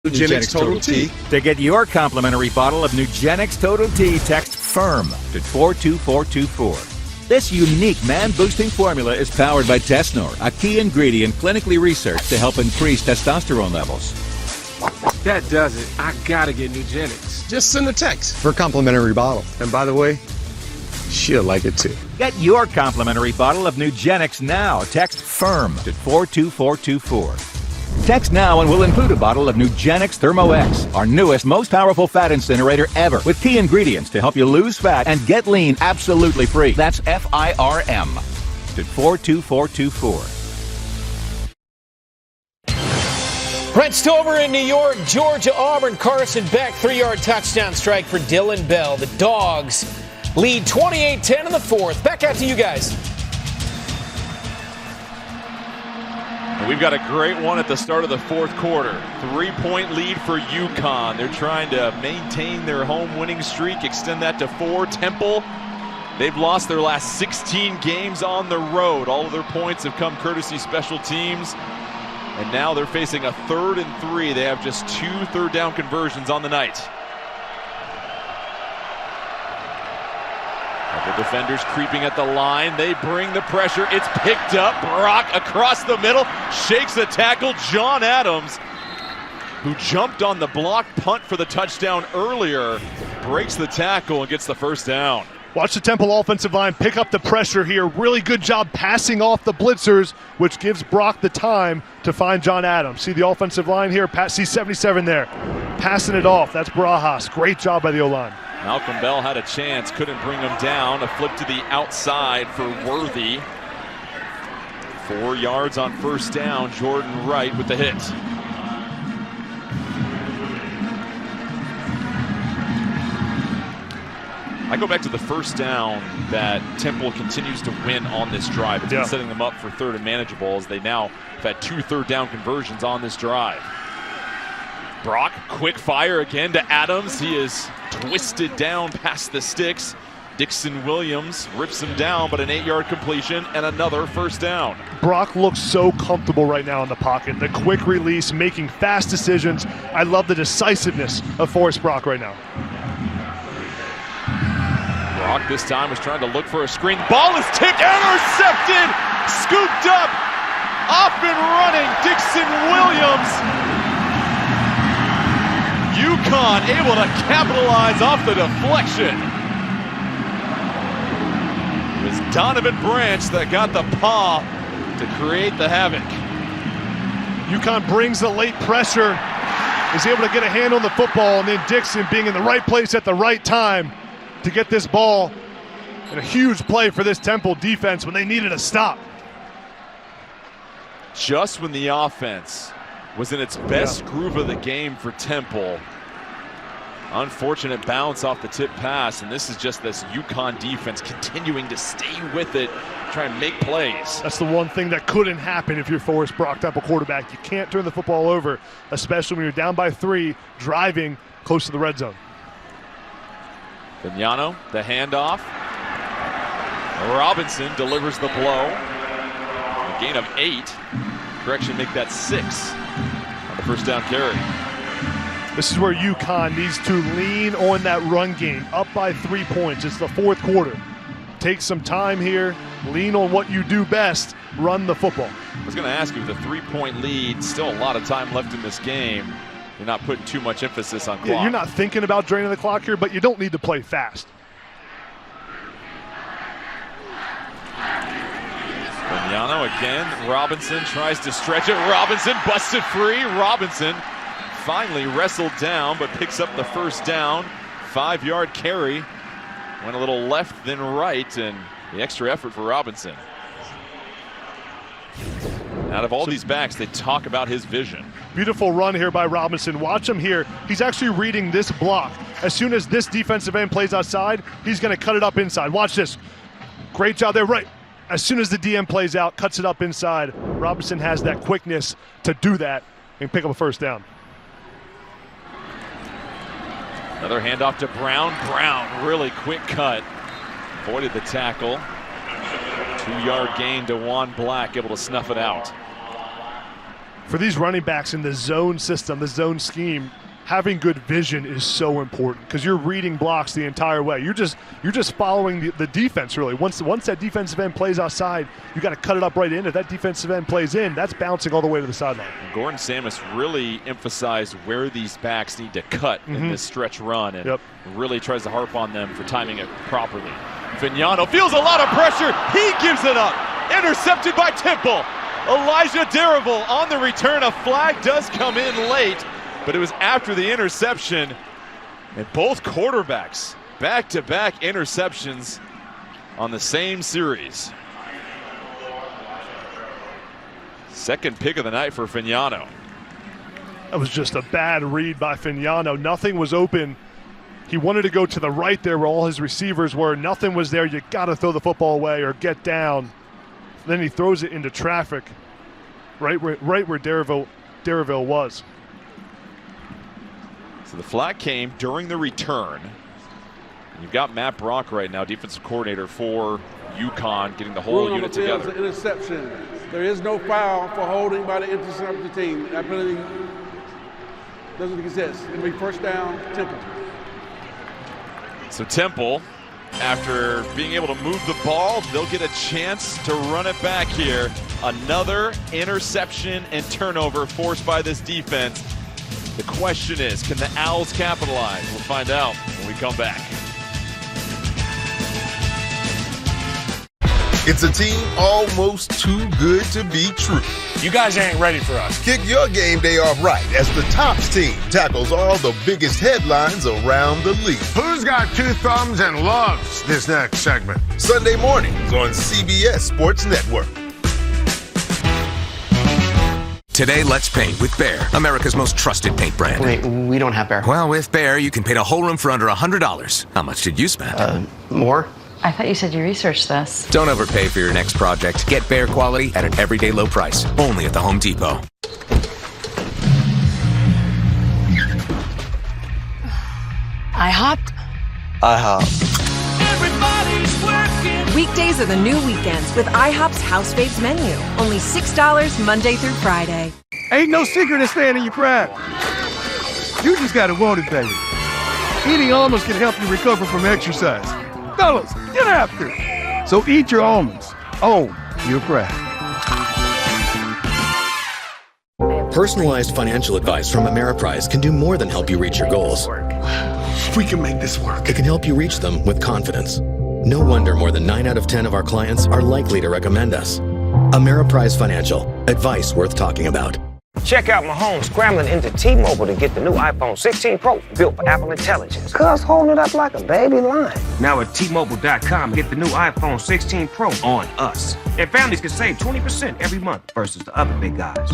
Nugenix Total T. To get your complimentary bottle of Nugenix Total T, text FIRM to 42424. This unique man-boosting formula is powered by Tesnor, a key ingredient clinically researched to help increase testosterone levels. That does it. I gotta get Nugenix. Just send a text for a complimentary bottle. And by the way, she'll like it too. Get your complimentary bottle of Nugenix now. Text FIRM to 42424. Text now and we'll include a bottle of Nugenix Thermo X, our newest, most powerful fat incinerator ever, with key ingredients to help you lose fat and get lean absolutely free. That's FIRM to 42424. Brent Stover in New York, Georgia, Auburn, Carson Beck, 3-yard touchdown strike for Dylan Bell. The Dogs lead 28-10 in the fourth. Back out to you guys. We've got a great one at the start of the fourth quarter. 3-point lead for UConn. They're trying to maintain their home winning streak, extend that to 4. Temple, they've lost their last 16 games on the road. All of their points have come courtesy special teams. And now they're facing a 3rd and 3. They have just 2 third-down conversions on the night. The defenders creeping at the line. They bring the pressure. It's picked up. Brock across the middle. Shakes the tackle. John Adams, who jumped on the block punt for the touchdown earlier, breaks the tackle and gets the first down. Watch the Temple offensive line pick up the pressure here. Really good job passing off the blitzers, which gives Brock the time to find John Adams. See the offensive line here? See 77 there. Passing it off. That's Barajas. Great job by the O-line. Malcolm Bell had a chance, couldn't bring him down. A flip to the outside for Worthy. 4 yards on first down. Jordan Wright with the hit. I go back to the first down that Temple continues to win on this drive. It's been setting them up for third and manageable, as they now have had 2 third-down conversions on this drive. Brock, quick fire again to Adams. He is twisted down past the sticks. Dixon Williams rips him down, but an 8-yard completion and another first down. Brock looks so comfortable right now in the pocket. The quick release, making fast decisions. I love the decisiveness of Forrest Brock right now. Brock this time was trying to look for a screen. Ball is tipped, intercepted, scooped up, off and running, Dixon Williams. UConn able to capitalize off the deflection. It was Donovan Branch that got the paw to create the havoc. UConn brings the late pressure, is able to get a hand on the football, and then Dixon being in the right place at the right time to get this ball. And a huge play for this Temple defense when they needed a stop. Just when the offense was in its best groove of the game for Temple. Unfortunate bounce off the tip pass, and this is just this UConn defense continuing to stay with it, try and make plays. That's the one thing that couldn't happen if you're Forrest Brock Temple quarterback. You can't turn the football over, especially when you're down by 3, driving close to the red zone. Vignano, the handoff. Robinson delivers the blow. A gain of 8. Correction, make that 6 on the first down carry. This is where UConn needs to lean on that run game. Up by 3 points. It's the 4th quarter. Take some time here. Lean on what you do best. Run the football. I was going to ask you, with a 3-point lead, still a lot of time left in this game. You're not putting too much emphasis on clock. Yeah, you're not thinking about draining the clock here, but you don't need to play fast. Vignano again. Robinson tries to stretch it. Robinson busted free. Robinson finally wrestled down, but picks up the first down. 5-yard carry. Went a little left then right, and the extra effort for Robinson. Out of all these backs, they talk about his vision. Beautiful run here by Robinson. Watch him here. He's actually reading this block. As soon as this defensive end plays outside, he's going to cut it up inside. Watch this. Great job there. Right. As soon as the DM plays out, cuts it up inside. Robinson has that quickness to do that and pick up a first down. Another handoff to Brown. Brown, really quick cut. Avoided the tackle. 2-yard gain to Juan Black, able to snuff it out. For these running backs in the zone system, the zone scheme, having good vision is so important because you're reading blocks the entire way. You're just following the defense, really. Once that defensive end plays outside, you got to cut it up right in. If that defensive end plays in, that's bouncing all the way to the sideline. Gordon Samus really emphasized where these backs need to cut in this stretch run, and really tries to harp on them for timing it properly. Vignano feels a lot of pressure. He gives it up. Intercepted by Temple. Elijah Darival on the return. A flag does come in late, but it was after the interception. And both quarterbacks, back-to-back interceptions on the same series. Second pick of the night for Vignano. That was just a bad read by Vignano. Nothing was open. He wanted to go to the right there where all his receivers were. Nothing was there. You got to throw the football away or get down. Then he throws it into traffic right where Darival was. So the flag came during the return. And you've got Matt Brock right now, defensive coordinator for UConn, getting the whole unit together. An interception. There is no foul for holding by the interceptor team. That penalty doesn't exist. It'll be first down, Temple. So Temple, after being able to move the ball, they'll get a chance to run it back here. Another interception and turnover forced by this defense. The question is, can the Owls capitalize? We'll find out when we come back. It's a team almost too good to be true. You guys ain't ready for us. Kick your game day off right as the Tops team tackles all the biggest headlines around the league. Who's got two thumbs and loves this next segment? Sunday mornings on CBS Sports Network. Today, let's paint with Behr, America's most trusted paint brand. Wait, we don't have Behr. Well, with Behr, you can paint a whole room for under $100. How much did you spend? More? I thought you said you researched this. Don't overpay for your next project. Get Behr quality at an everyday low price. Only at the Home Depot. IHOP? Weekdays are the new weekends with IHOP's House Faves menu. Only $6 Monday through Friday. Ain't no secret in staying in your pride. You just gotta want it, baby. Eating almonds can help you recover from exercise. Fellas, get after it. So eat your almonds. Own your pride. Personalized financial advice from Ameriprise can do more than help you reach your goals. We can make this work. It can help you reach them with confidence. No wonder more than 9 out of 10 of our clients are likely to recommend us. Ameriprise Financial. Advice worth talking about. Check out Mahomes scrambling into T-Mobile to get the new iPhone 16 Pro built for Apple Intelligence. Cuz holding it up like a baby lion. Now at T-Mobile.com, get the new iPhone 16 Pro on us. And families can save 20% every month versus the other big guys.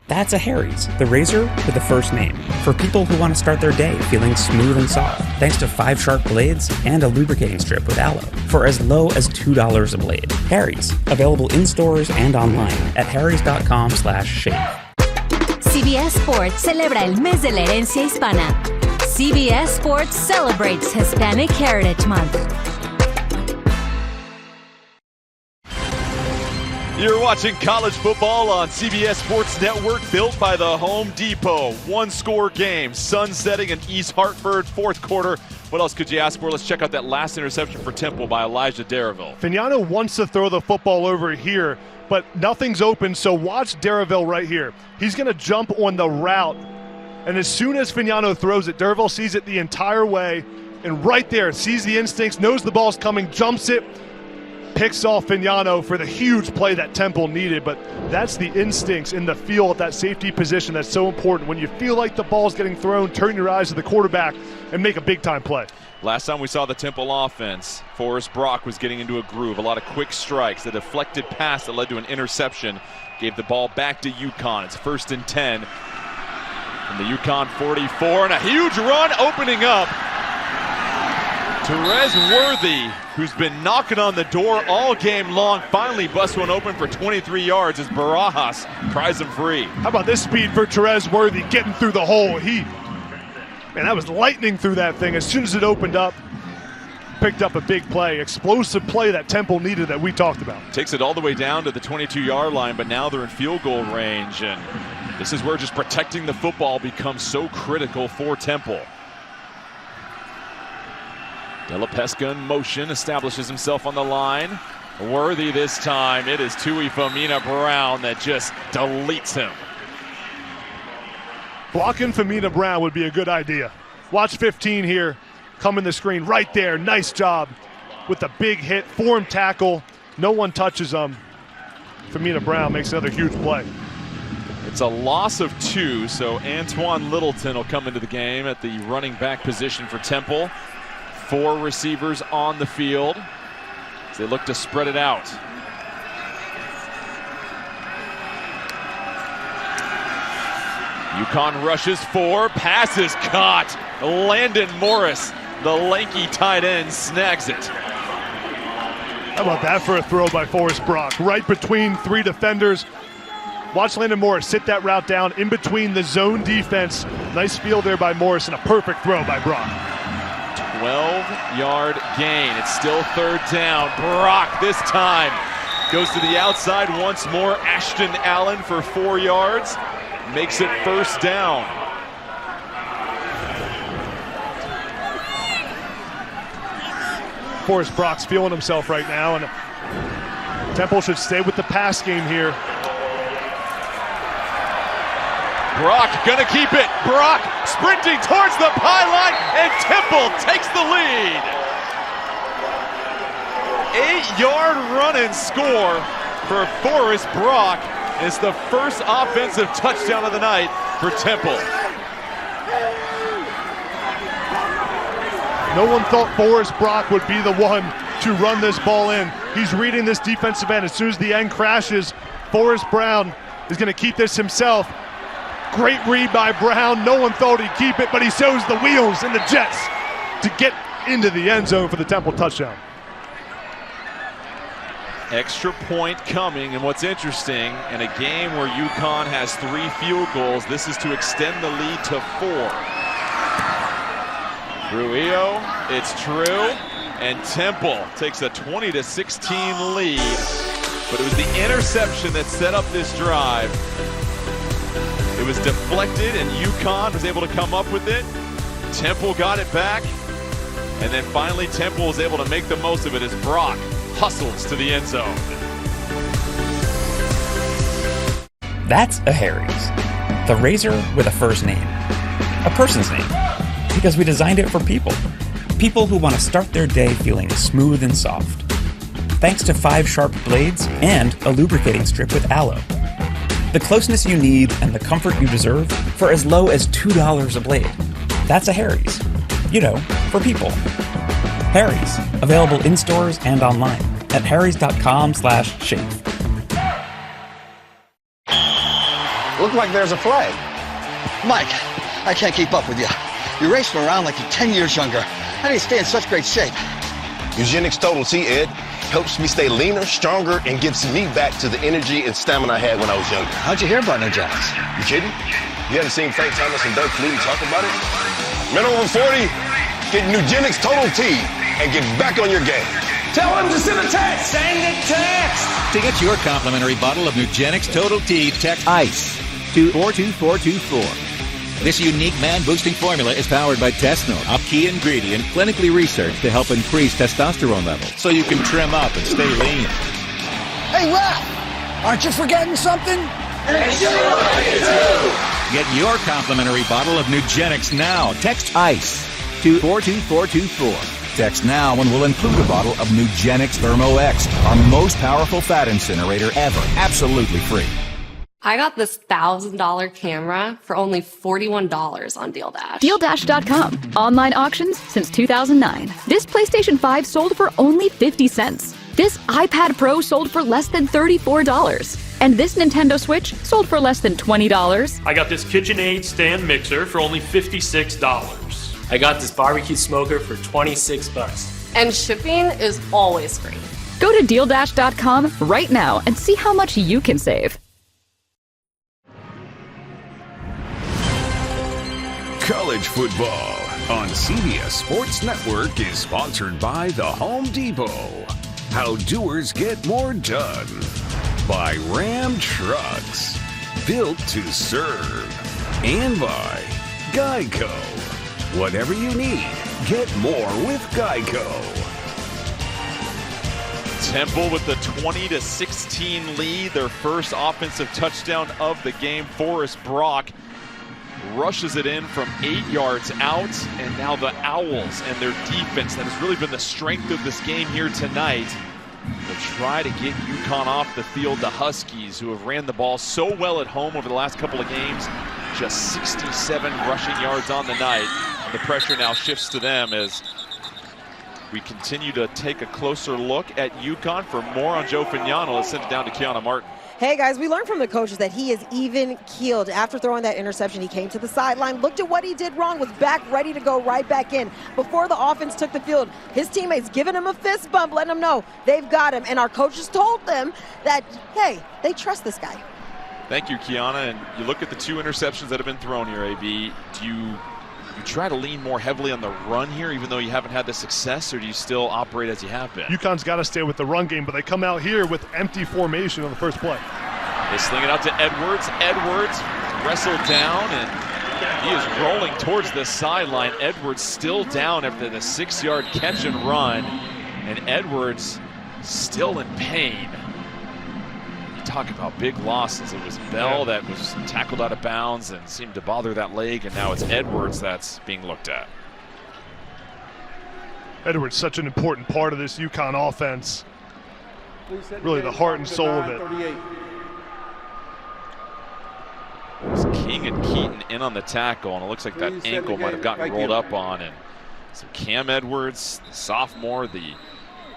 That's a Harry's, the razor with the first name. For people who want to start their day feeling smooth and soft, thanks to 5 sharp blades and a lubricating strip with aloe for as low as $2 a blade. Harry's, available in stores and online at harrys.com/shave. CBS Sports celebra el mes de la herencia hispana. CBS Sports celebrates Hispanic Heritage Month. You're watching college football on CBS Sports Network, built by the Home Depot. One-score game, sun setting in East Hartford, fourth quarter. What else could you ask for? Let's check out that last interception for Temple by Elijah Darraville. Fignano wants to throw the football over here, but nothing's open, so watch Darraville right here. He's going to jump on the route, and as soon as Fignano throws it, Darraville sees it the entire way, and right there, sees the instincts, knows the ball's coming, jumps it, picks off Fignano for the huge play that Temple needed. But that's the instincts in the field at that safety position that's so important. When you feel like the ball's getting thrown, turn your eyes to the quarterback and make a big-time play. Last time we saw the Temple offense, Forrest Brock was getting into a groove. A lot of quick strikes. The deflected pass that led to an interception gave the ball back to UConn. It's 1st and 10 from the UConn 44, and a huge run opening up. Therese Worthy, who's been knocking on the door all game long, finally busts one open for 23 yards as Barajas pries him free. How about this speed for Therese Worthy getting through the hole? Man, that was lightning through that thing. As soon as it opened up, picked up a big play. Explosive play that Temple needed that we talked about. Takes it all the way down to the 22-yard line, but now they're in field goal range. And this is where just protecting the football becomes so critical for Temple. Della Pesca in motion, establishes himself on the line. Worthy this time. It is Tuifamina Brown that just deletes him. Blocking Famina Brown would be a good idea. Watch 15 here, coming the screen right there. Nice job with the big hit, form tackle. No one touches him. Famina Brown makes another huge play. It's a loss of 2, so Antoine Littleton will come into the game at the running back position for Temple. 4 receivers on the field as they look to spread it out. UConn rushes 4, passes caught. Landon Morris, the lanky tight end, snags it. How about that for a throw by Forrest Brock? Right between 3 defenders. Watch Landon Morris sit that route down in between the zone defense. Nice field there by Morris and a perfect throw by Brock. 12-yard gain. It's still 3rd down. Brock this time goes to the outside once more. Ashton Allen for 4 yards. Makes it 1st down. Forrest Brock's feeling himself right now, and Temple should stay with the pass game here. Brock gonna keep it. Brock sprinting towards the pylon, and Temple takes the lead. 8-yard run and score for Forrest Brock. It's the first offensive touchdown of the night for Temple. No one thought Forrest Brock would be the one to run this ball in. He's reading this defensive end. As soon as the end crashes, Forrest Brown is going to keep this himself. Great read by Brown. No one thought he'd keep it, but he shows the wheels and the jets to get into the end zone for the Temple touchdown. Extra point coming, and what's interesting, in a game where UConn has 3 field goals, this is to extend the lead to 4. Ruio, it's true, and Temple takes a 20-16 lead, but it was the interception that set up this drive. It was deflected, and UConn was able to come up with it. Temple got it back, and then finally Temple was able to make the most of it as Brock hustles to the end zone. That's a Harry's. The razor with a first name. A person's name. Because we designed it for people. People who want to start their day feeling smooth and soft. Thanks to 5 sharp blades and a lubricating strip with aloe. The closeness you need and the comfort you deserve for as low as $2 a blade. That's a Harry's. You know, for people. Harry's, available in stores and online at harrys.com/shave. Look like there's a flag. Mike, I can't keep up with you. You're racing around like you're 10 years younger. How do you stay in such great shape? Eugenics Total T, Ed, helps me stay leaner, stronger, and gives me back to the energy and stamina I had when I was younger. How'd you hear about Eugenics? You kidding? You haven't seen Frank Thomas and Doug Flutie talk about it? Men over 40, get Eugenics Total T and get back on your game. Tell him to send a text! Send a text! To get your complimentary bottle of Nugenix Total T, text ICE to 42424. This unique man-boosting formula is powered by Testnote, a key ingredient clinically researched to help increase testosterone levels so you can trim up and stay lean. Hey, Ralph! Aren't you forgetting something? Get your complimentary bottle of Nugenix now. Text ICE to 42424. Text now and we'll include a bottle of Nugenix Thermo X, our most powerful fat incinerator ever, absolutely free. I got this $1,000 camera for only $41 on DealDash. DealDash.com. Online auctions since 2009. This PlayStation 5 sold for only 50 cents. This iPad Pro sold for less than $34. And this Nintendo Switch sold for less than $20. I got this KitchenAid stand mixer for only $56. I got this barbecue smoker for $26. And shipping is always free. Go to DealDash.com right now and see how much you can save. College football on CBS Sports Network is sponsored by The Home Depot. How doers get more done. By Ram Trucks. Built to serve. And by Geico. Whatever you need, get more with Geico. Temple with the 20-16 lead, their first offensive touchdown of the game. Forrest Brock rushes it in from 8 yards out, and now the Owls and their defense that has really been the strength of this game here tonight will try to get UConn off the field. The Huskies, who have ran the ball so well at home over the last couple of games, just 67 rushing yards on the night. The pressure now shifts to them as we continue to take a closer look at UConn. For more on Joe Fagnano, let's send it down to Kiana Martin. Hey guys, we learned from the coaches that he is even keeled. After throwing that interception, he came to the sideline, looked at what he did wrong, was back ready to go right back in. Before the offense took the field, his teammates giving him a fist bump, letting him know they've got him. And our coaches told them that, hey, they trust this guy. Thank you, Kiana. And you look at the 2 interceptions that have been thrown here, AB. Do you try to lean more heavily on the run here, even though you haven't had the success, or do you still operate as you have been? UConn's got to stay with the run game, but they come out here with empty formation on the first play. They sling it out to Edwards. Edwards wrestled down, and he is rolling towards the sideline. Edwards still down after the 6-yard catch and run, and Edwards still in pain. You talk about big losses. It was Bell that was tackled out of bounds and seemed to bother that leg, and now it's Edwards that's being looked at. Edwards, such an important part of this UConn offense. Really the heart and soul of it. King and Keaton in on the tackle, and it looks like that ankle might have gotten rolled up on. And some Cam Edwards, the sophomore, the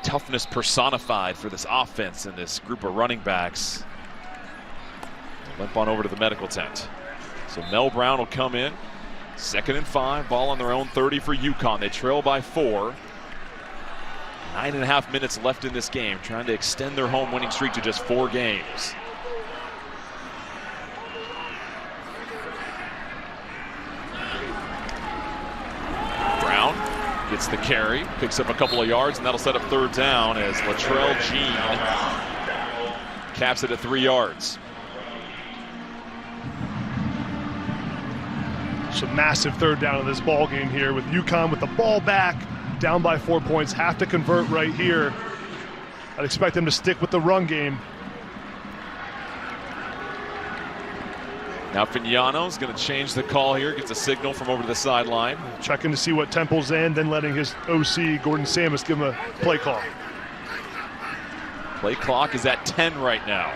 toughness personified for this offense and this group of running backs. They'll limp on over to the medical tent. So Mel Brown will come in. 2nd and 5, ball on their own 30 for UConn. They trail by 4. 9.5 minutes left in this game, trying to extend their home winning streak to just 4 games. Brown gets the carry, picks up a couple of yards, and that'll set up 3rd down as Latrell Jean caps it at 3 yards. It's a massive 3rd down in this ball game here with UConn with the ball back, down by 4 points, have to convert right here. I'd expect them to stick with the run game. Now Fignano's going to change the call here, gets a signal from over to the sideline. Checking to see what Temple's in, then letting his OC, Gordon Samus, give him a play call. Play clock is at 10 right now.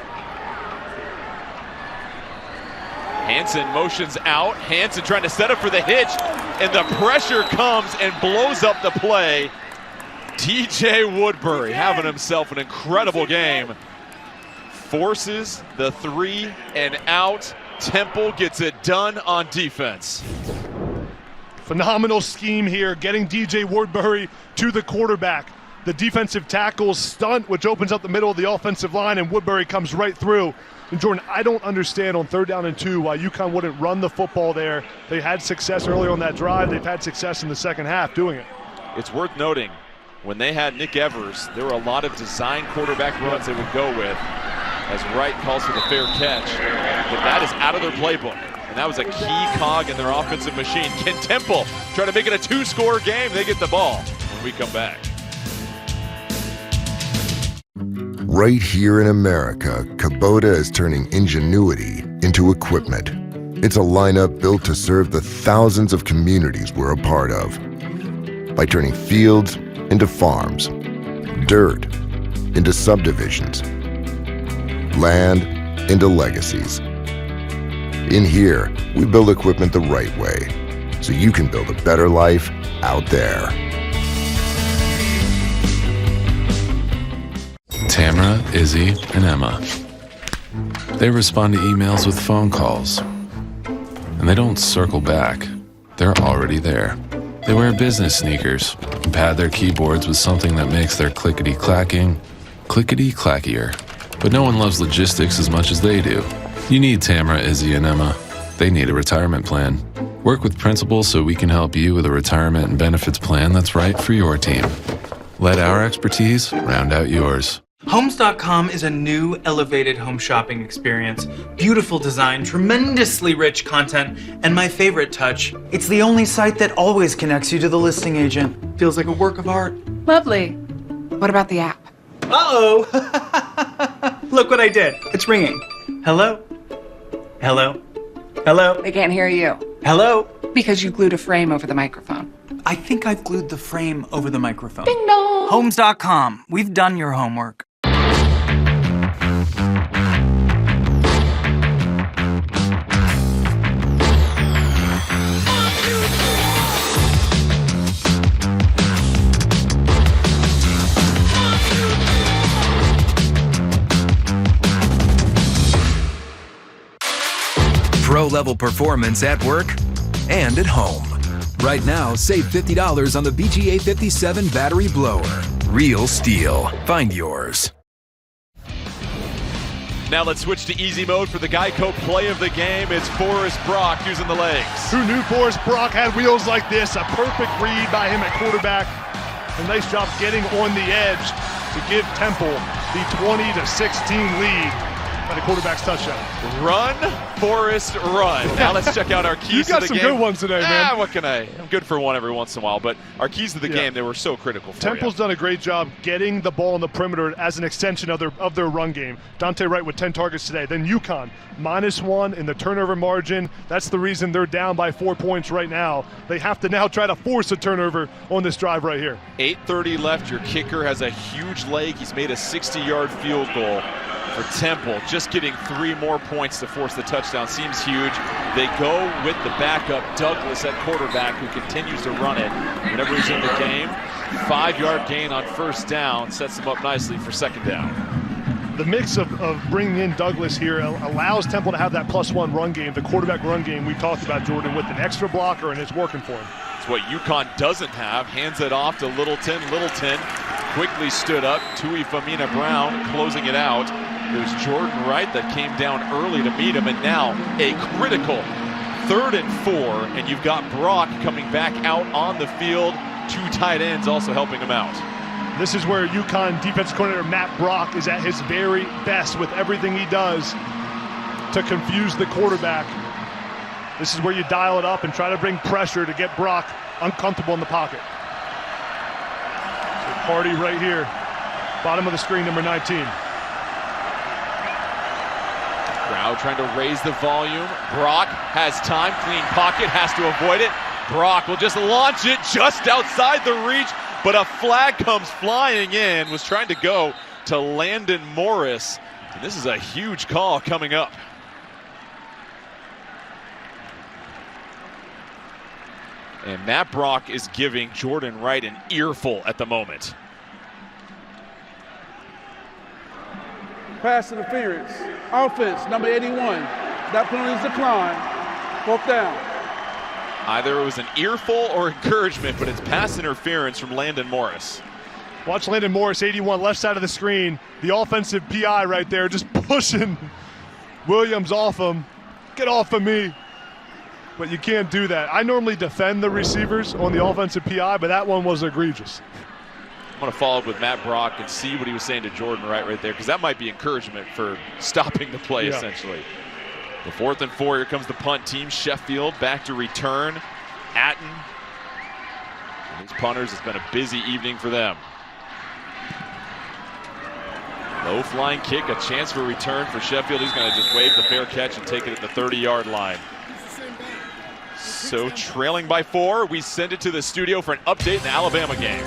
Hansen motions out. Hansen trying to set up for the hitch, and the pressure comes and blows up the play. DJ Woodbury having himself an incredible game. Forces the 3 and out. Temple gets it done on defense. Phenomenal scheme here, getting DJ Woodbury to the quarterback. The defensive tackles stunt, which opens up the middle of the offensive line, and Woodbury comes right through. And Jordan, I don't understand on 3rd down and 2 why UConn wouldn't run the football there. They had success earlier on that drive. They've had success in the second half doing it. It's worth noting, when they had Nick Evers, there were a lot of design quarterback runs they would go with, as Wright calls for the fair catch. But that is out of their playbook, and that was a key cog in their offensive machine. Can Temple try to make it a 2-score game? They get the ball when we come back. Right here in America, Kubota is turning ingenuity into equipment. It's a lineup built to serve the thousands of communities we're a part of. By turning fields into farms, dirt into subdivisions, land into legacies. In here, we build equipment the right way, so you can build a better life out there. Tamara, Izzy, and Emma. They respond to emails with phone calls. And they don't circle back. They're already there. They wear business sneakers and pad their keyboards with something that makes their clickety-clacking clickety-clackier. But no one loves logistics as much as they do. You need Tamara, Izzy, and Emma. They need a retirement plan. Work with Principal so we can help you with a retirement and benefits plan that's right for your team. Let our expertise round out yours. Homes.com is a new, elevated home shopping experience. Beautiful design, tremendously rich content, and my favorite touch, it's the only site that always connects you to the listing agent. Feels like a work of art. Lovely. What about the app? Uh-oh! Look what I did. It's ringing. Hello? Hello? Hello? They can't hear you. Hello? Because you glued a frame over the microphone. I think I've glued the frame over the microphone. Ding dong! Homes.com. We've done your homework. Pro-level performance at work and at home. Right now, save $50 on the BGA 57 battery blower. Real steel. Find yours. Now let's switch to easy mode for the Geico play of the game. It's Forrest Brock using the legs. Who knew Forrest Brock had wheels like this? A perfect read by him at quarterback. A nice job getting on the edge to give Temple the 20-16 lead. By the quarterback's touchdown. Run, Forrest, run. Now let's check out our keys to the game. You got some good ones today, man. What can I'm good for one every once in a while, but our keys to the game, they were so critical for Temple's done a great job getting the ball on the perimeter as an extension of their run game. Dante Wright with 10 targets today. Then UConn, -1 in the turnover margin. That's the reason they're down by 4 points right now. They have to now try to force a turnover on this drive right here. 8:30 left. Your kicker has a huge leg. He's made a 60-yard field goal. for Temple. Just getting 3 more points to force the touchdown seems huge. They go with the backup, Douglas, at quarterback, who continues to run it whenever he's in the game. 5-yard gain on first down sets them up nicely for second down. The mix of bringing in Douglas here allows Temple to have that +1 run game, the quarterback run game we talked about, Jordan, with an extra blocker, and it's working for him. It's what UConn doesn't have. Hands it off to Littleton. Littleton quickly stood up. Tuifamina Brown closing it out. There's Jordan Wright that came down early to meet him, and now a critical 3rd and 4, and you've got Brock coming back out on the field. 2 tight ends also helping him out. This is where UConn defensive coordinator Matt Brock is at his very best with everything he does to confuse the quarterback. This is where you dial it up and try to bring pressure to get Brock uncomfortable in the pocket. So Party right here, bottom of the screen, number 19. Crowd trying to raise the volume. Brock has time, clean pocket, has to avoid it. Brock will just launch it just outside the reach, but a flag comes flying in. Was trying to go to Landon Morris. And this is a huge call coming up. And Matt Brock is giving Jordan Wright an earful at the moment. Pass interference. Offense, number 81. That penalty is declined. 4th down. Either it was an earful or encouragement, but it's pass interference from Landon Morris. Watch Landon Morris, 81, left side of the screen. The offensive PI right there, just pushing Williams off him. Get off of me. But you can't do that. I normally defend the receivers on the offensive PI, but that one was egregious. I'm going to follow up with Matt Brock and see what he was saying to Jordan Wright right there, because that might be encouragement for stopping the play, essentially. The 4th and 4, here comes the punt team. Sheffield back to return. Atten. And these punters, it's been a busy evening for them. Low flying kick, a chance for return for Sheffield. He's going to just wave the fair catch and take it at the 30-yard line. So trailing by 4, we send it to the studio for an update in the Alabama game.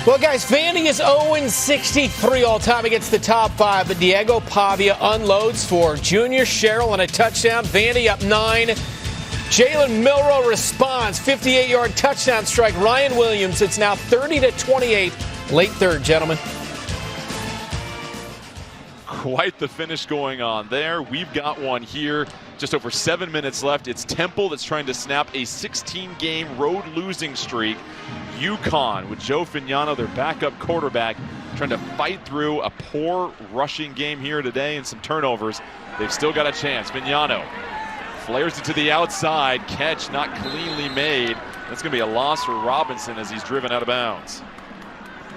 Well, guys, Vandy is 0-63 all-time against the top 5, but Diego Pavia unloads for Junior Sherrill on a touchdown. Vandy up 9. Jalen Milroe responds, 58-yard touchdown strike. Ryan Williams, it's now 30-28, late 3rd, gentlemen. Quite the finish going on there. We've got one here. Just over 7 minutes left. It's Temple that's trying to snap a 16-game road losing streak. UConn with Joe Fignano, their backup quarterback, trying to fight through a poor rushing game here today and some turnovers. They've still got a chance. Fignano flares it to the outside. Catch not cleanly made. That's going to be a loss for Robinson as he's driven out of bounds.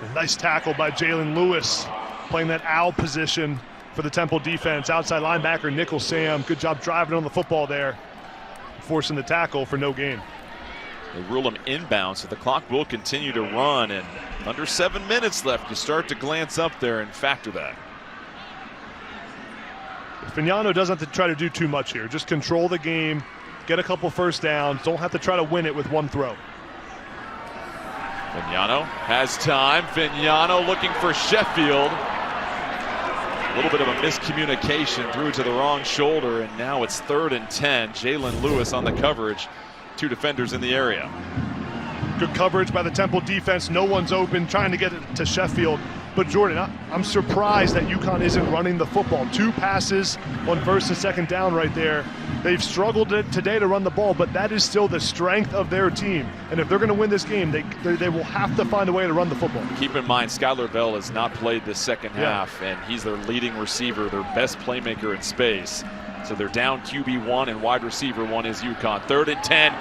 A nice tackle by Jalen Lewis, playing that owl position for the Temple defense. Outside linebacker Nickel Sam, good job driving on the football there, forcing the tackle for no gain. They rule him inbound, so the clock will continue to run, and under 7 minutes left, you start to glance up there and factor that. Fignano doesn't have to try to do too much here. Just control the game, get a couple first downs, don't have to try to win it with one throw. Fignano has time. Fignano looking for Sheffield. A little bit of a miscommunication, threw to the wrong shoulder, and now it's 3rd and 10. Jalen Lewis on the coverage. 2 defenders in the area. Good coverage by the Temple defense. No one's open, trying to get it to Sheffield. But Jordan, I'm surprised that UConn isn't running the football. 2 passes on 1st and 2nd down right there. They've struggled today to run the ball, but that is still the strength of their team. And if they're going to win this game, they will have to find a way to run the football. Keep in mind, Skylar Bell has not played this second half, and he's their leading receiver, their best playmaker in space. So they're down QB1 and wide receiver 1 is UConn. 3rd and 10.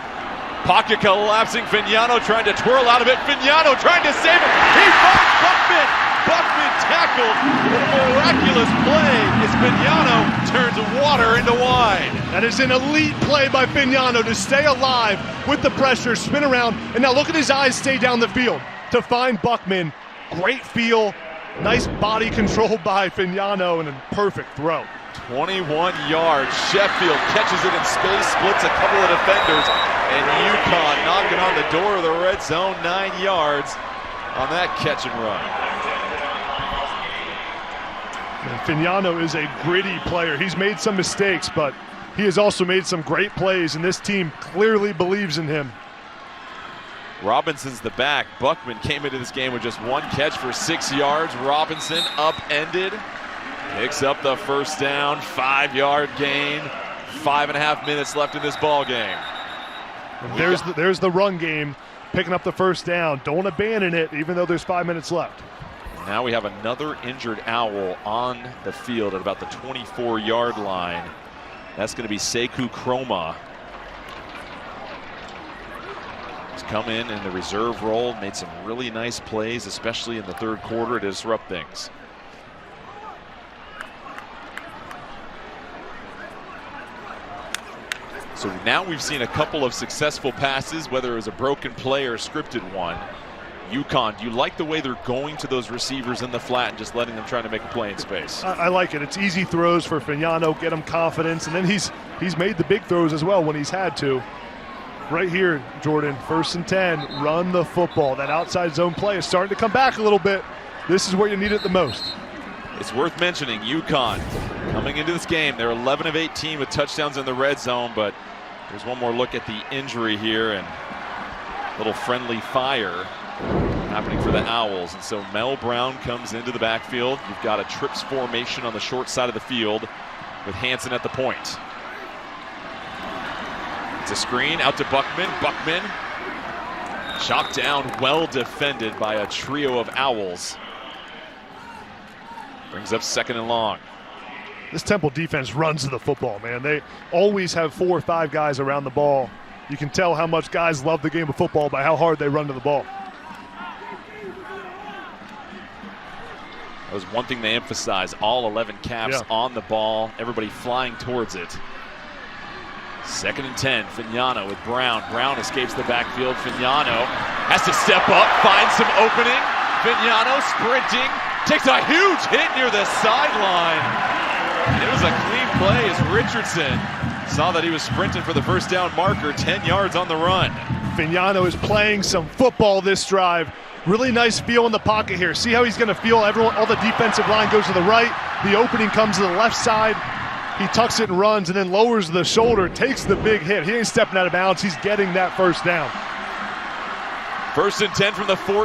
Pocket collapsing. Fignano trying to twirl out of it. Fignano trying to save it. He finds Buckman. Buckman tackled. A miraculous play as Fignano turns water into wine. That is an elite play by Fignano to stay alive with the pressure, spin around, and now look at his eyes stay down the field to find Buckman. Great feel, nice body control by Fignano, and a perfect throw. 21 yards. Sheffield catches it in space, splits a couple of defenders, and UConn knocking on the door of the red zone. 9 yards on that catch and run. And Fignano is a gritty player. He's made some mistakes, but he has also made some great plays, and this team clearly believes in him. Robinson's the back. Buckman came into this game with just one catch for 6 yards. Robinson upended, picks up the first down, 5-yard gain. 5.5 minutes left in this ball game. There's the run game, picking up the first down. Don't abandon it, even though there's 5 minutes left. Now we have another injured Owl on the field at about the 24-yard line. That's going to be Sekou Chroma. He's come in the reserve role, made some really nice plays, especially in the third quarter to disrupt things. So now we've seen a couple of successful passes, whether it was a broken play or a scripted one. UConn, do you like the way they're going to those receivers in the flat and just letting them try to make a play in space? I like it. It's easy throws for Fignano, get him confidence, and then he's made the big throws as well when he's had to. Right here, Jordan, 1st and 10, run the football. That outside zone play is starting to come back a little bit. This is where you need it the most. It's worth mentioning, UConn coming into this game, they're 11 of 18 with touchdowns in the red zone, but there's one more look at the injury here and a little friendly fire happening for the Owls. And so Mel Brown comes into the backfield. You've got a trips formation on the short side of the field with Hansen at the point. It's a screen out to Buckman. Buckman chopped down, well defended by a trio of Owls. Brings up 2nd and long. This Temple defense runs to the football, man. They always have 4 or 5 guys around the ball. You can tell how much guys love the game of football by how hard they run to the ball. That was one thing they emphasized, all 11 Caps on the ball, everybody flying towards it. 2nd and 10, Fignano with Brown. Brown escapes the backfield. Fignano has to step up, find some opening. Fignano sprinting, takes a huge hit near the sideline. And it was a clean play as Richardson saw that he was sprinting for the first down marker, 10 yards on the run. Fignano is playing some football this drive. Really nice feel in the pocket here. See how he's going to feel? All the defensive line goes to the right. The opening comes to the left side. He tucks it and runs and then lowers the shoulder, takes the big hit. He ain't stepping out of bounds. He's getting that first down. 1st and 10 from the 14.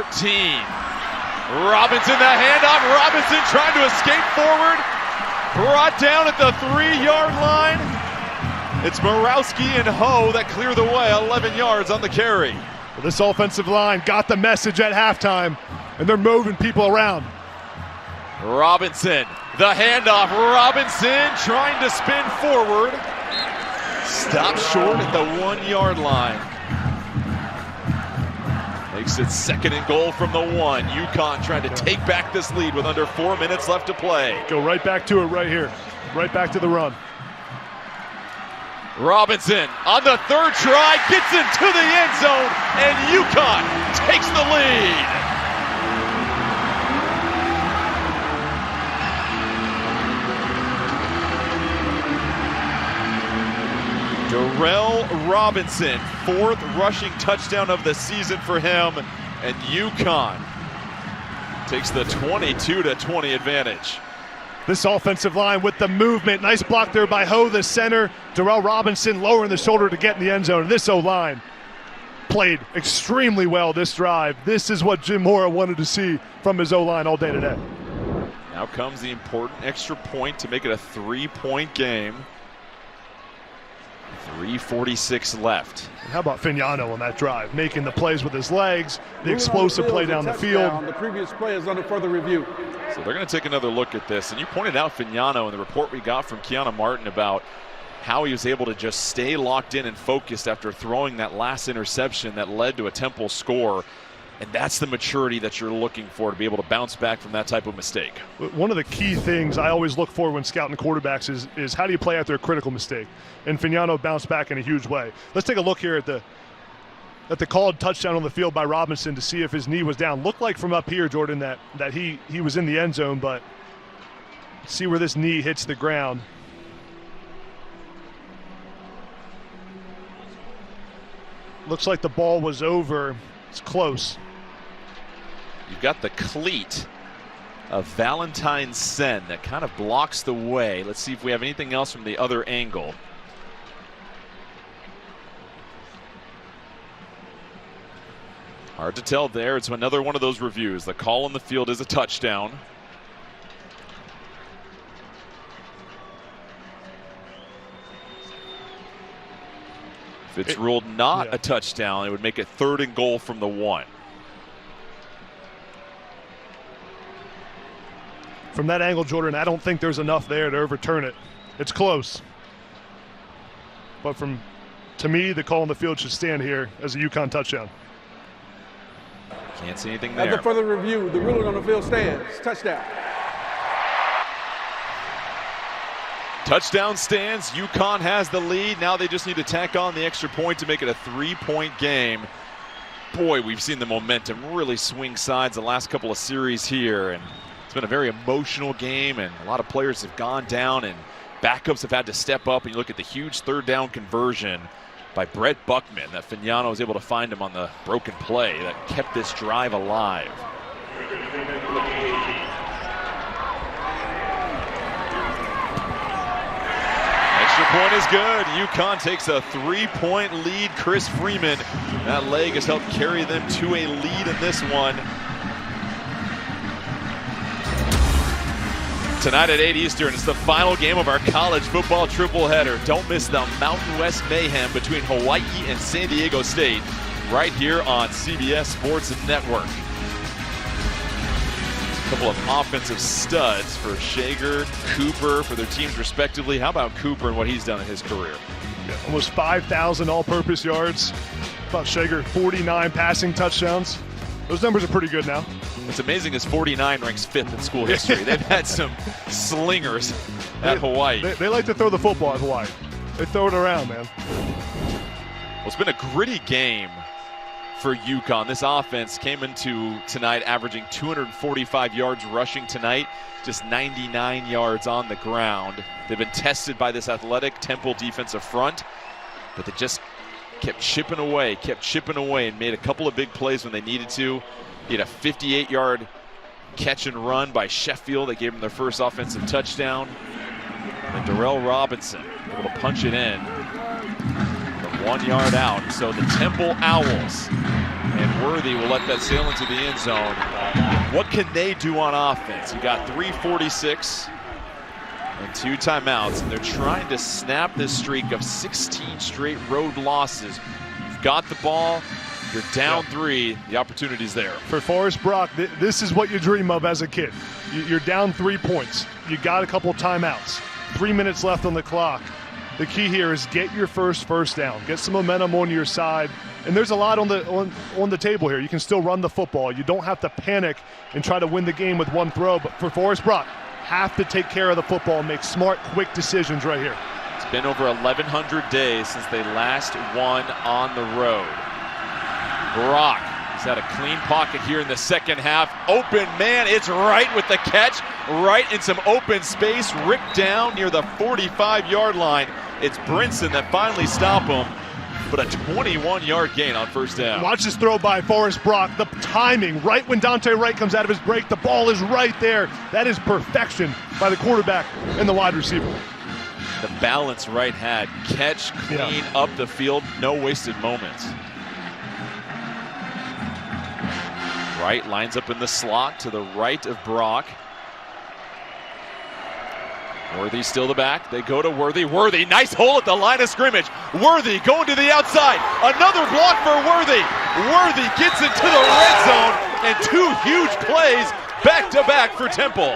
Robinson, the handoff. Robinson trying to escape forward. Brought down at the 3-yard line. It's Borowski and Ho that clear the way, 11 yards on the carry. Well, this offensive line got the message at halftime, and they're moving people around. Robinson, the handoff. Robinson trying to spin forward. Stopped short at the 1-yard line. Makes it 2nd and goal from the 1. UConn trying to take back this lead with under 4 minutes left to play. Go right back to it right here. Right back to the run. Robinson on the 3rd try, gets into the end zone, and UConn takes the lead. Darrell Robinson, 4th rushing touchdown of the season for him, and UConn takes the 22-20 advantage. This offensive line with the movement. Nice block there by Ho, the center. Darrell Robinson lowering the shoulder to get in the end zone. This O-line played extremely well this drive. This is what Jim Mora wanted to see from his O-line all day today. Now comes the important extra point to make it a 3-point game. 3:46 left. And how about Fignano on that drive, making the plays with his legs, the explosive play down the field. The previous play is under further review. So they're going to take another look at this. And you pointed out Fignano in the report we got from Kiana Martin about how he was able to just stay locked in and focused after throwing that last interception that led to a Temple score. And that's the maturity that you're looking for to be able to bounce back from that type of mistake. One of the key things I always look for when scouting quarterbacks is how do you play after a critical mistake? And Fignano bounced back in a huge way. Let's take a look here at the called touchdown on the field by Robinson to see if his knee was down. Looked like from up here, Jordan, that he was in the end zone, but see where this knee hits the ground. Looks like the ball was over. It's close. You've got the cleat of Valentine Sen that kind of blocks the way. Let's see if we have anything else from the other angle. Hard to tell there. It's another one of those reviews. The call on the field is a touchdown. If it's ruled not a touchdown, it would make it 3rd and goal from the 1. From that angle, Jordan, I don't think there's enough there to overturn it. It's close. But to me, the call on the field should stand here as a UConn touchdown. Can't see anything there. After further review, the ruling on the field stands. Touchdown. Touchdown stands. UConn has the lead. Now they just need to tack on the extra point to make it a 3-point game. Boy, we've seen the momentum really swing sides the last couple of series here. And it's been a very emotional game, and a lot of players have gone down, and backups have had to step up. And you look at the huge 3rd down conversion by Brett Buckman that Fignano was able to find him on the broken play that kept this drive alive. Extra point is good. UConn takes a 3-point lead. Chris Freeman, that leg has helped carry them to a lead in this one. Tonight at 8 Eastern, it's the final game of our college football tripleheader. Don't miss the Mountain West mayhem between Hawaii and San Diego State right here on CBS Sports Network. A couple of offensive studs for Shager, Cooper, for their teams respectively. How about Cooper and what he's done in his career? Yeah, almost 5,000 all-purpose yards. About Shager, 49 passing touchdowns. Those numbers are pretty good now. What's amazing is 49 ranks 5th in school history. They've had some slingers at Hawaii. They like to throw the football at Hawaii. They throw it around, man. Well, it's been a gritty game for UConn. This offense came into tonight averaging 245 yards rushing tonight, just 99 yards on the ground. They've been tested by this athletic Temple defensive front, but they just kept chipping away, and made a couple of big plays when they needed to. He had a 58-yard catch and run by Sheffield. They gave him their first offensive touchdown. And Darrell Robinson able to punch it in from 1 yard out. So the Temple Owls and Worthy will let that sail into the end zone. What can they do on offense? You got 3:46 and 2 timeouts, and they're trying to snap this streak of 16 straight road losses. You've got the ball. You're down 3, the opportunity's there. For Forrest Brock, this is what you dream of as a kid. You're down 3 points. You got a couple timeouts. 3 minutes left on the clock. The key here is get your first down. Get some momentum on your side. And there's a lot on the table here. You can still run the football. You don't have to panic and try to win the game with one throw. But for Forrest Brock, have to take care of the football and make smart, quick decisions right here. It's been over 1,100 days since they last won on the road. Brock has had a clean pocket here in the second half. Open man, it's right with the catch, right in some open space, ripped down near the 45-yard line. It's Brinson that finally stopped him, but a 21-yard gain on first down. Watch this throw by Forrest Brock. The timing, right when Dante Wright comes out of his break, the ball is right there. That is perfection by the quarterback and the wide receiver. The balance Wright had. Catch, clean, up the field, no wasted moments. Wright lines up in the slot to the right of Brock. Worthy still the back. They go to Worthy. Worthy, nice hole at the line of scrimmage. Worthy going to the outside. Another block for Worthy. Worthy gets into the red zone, and 2 huge plays back to back for Temple.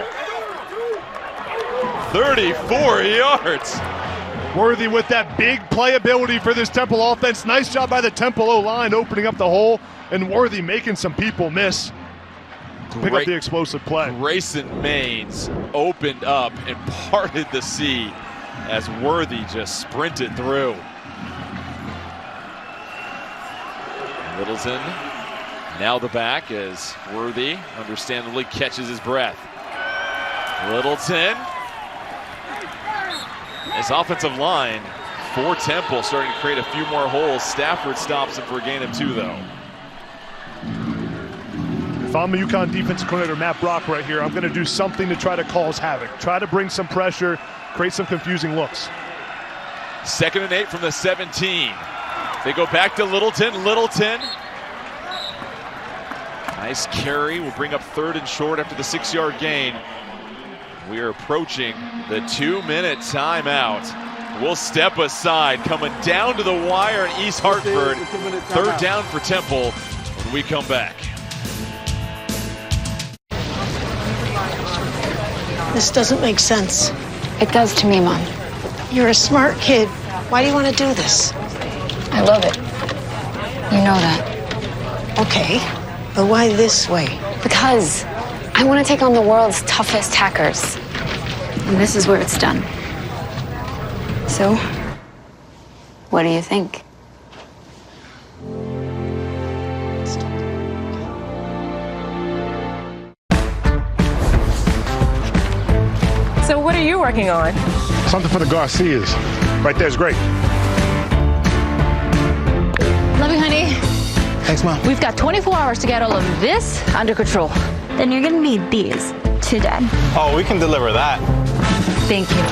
34 yards. Worthy with that big playability for this Temple offense. Nice job by the Temple O-line opening up the hole, and Worthy making some people miss. Pick up the explosive play. Grayson Maines opened up and parted the sea as Worthy just sprinted through. Littleton now the back as Worthy understandably catches his breath. Littleton. This offensive line for Temple starting to create a few more holes. Stafford stops him for a gain of 2 though. If I'm a UConn defensive coordinator, Matt Brock right here, I'm going to do something to try to cause havoc. Try to bring some pressure, create some confusing looks. 2nd and 8 from the 17. They go back to Littleton. Nice carry. Will bring up 3rd and short after the 6-yard gain. We are approaching the 2-minute timeout. We'll step aside, coming down to the wire in East Hartford. 3rd down for Temple when we come back. This doesn't make sense. It does to me, Mom. You're a smart kid. Why do you want to do this? I love it. You know that. Okay, but why this way? Because I want to take on the world's toughest hackers. And this is where it's done. So, what do you think? So what are you working on? Something for the Garcias. Right there's great. Love you, honey. Thanks, Mom. We've got 24 hours to get all of this under control. Then you're gonna need these to Dad. Oh, we can deliver that. Thank you.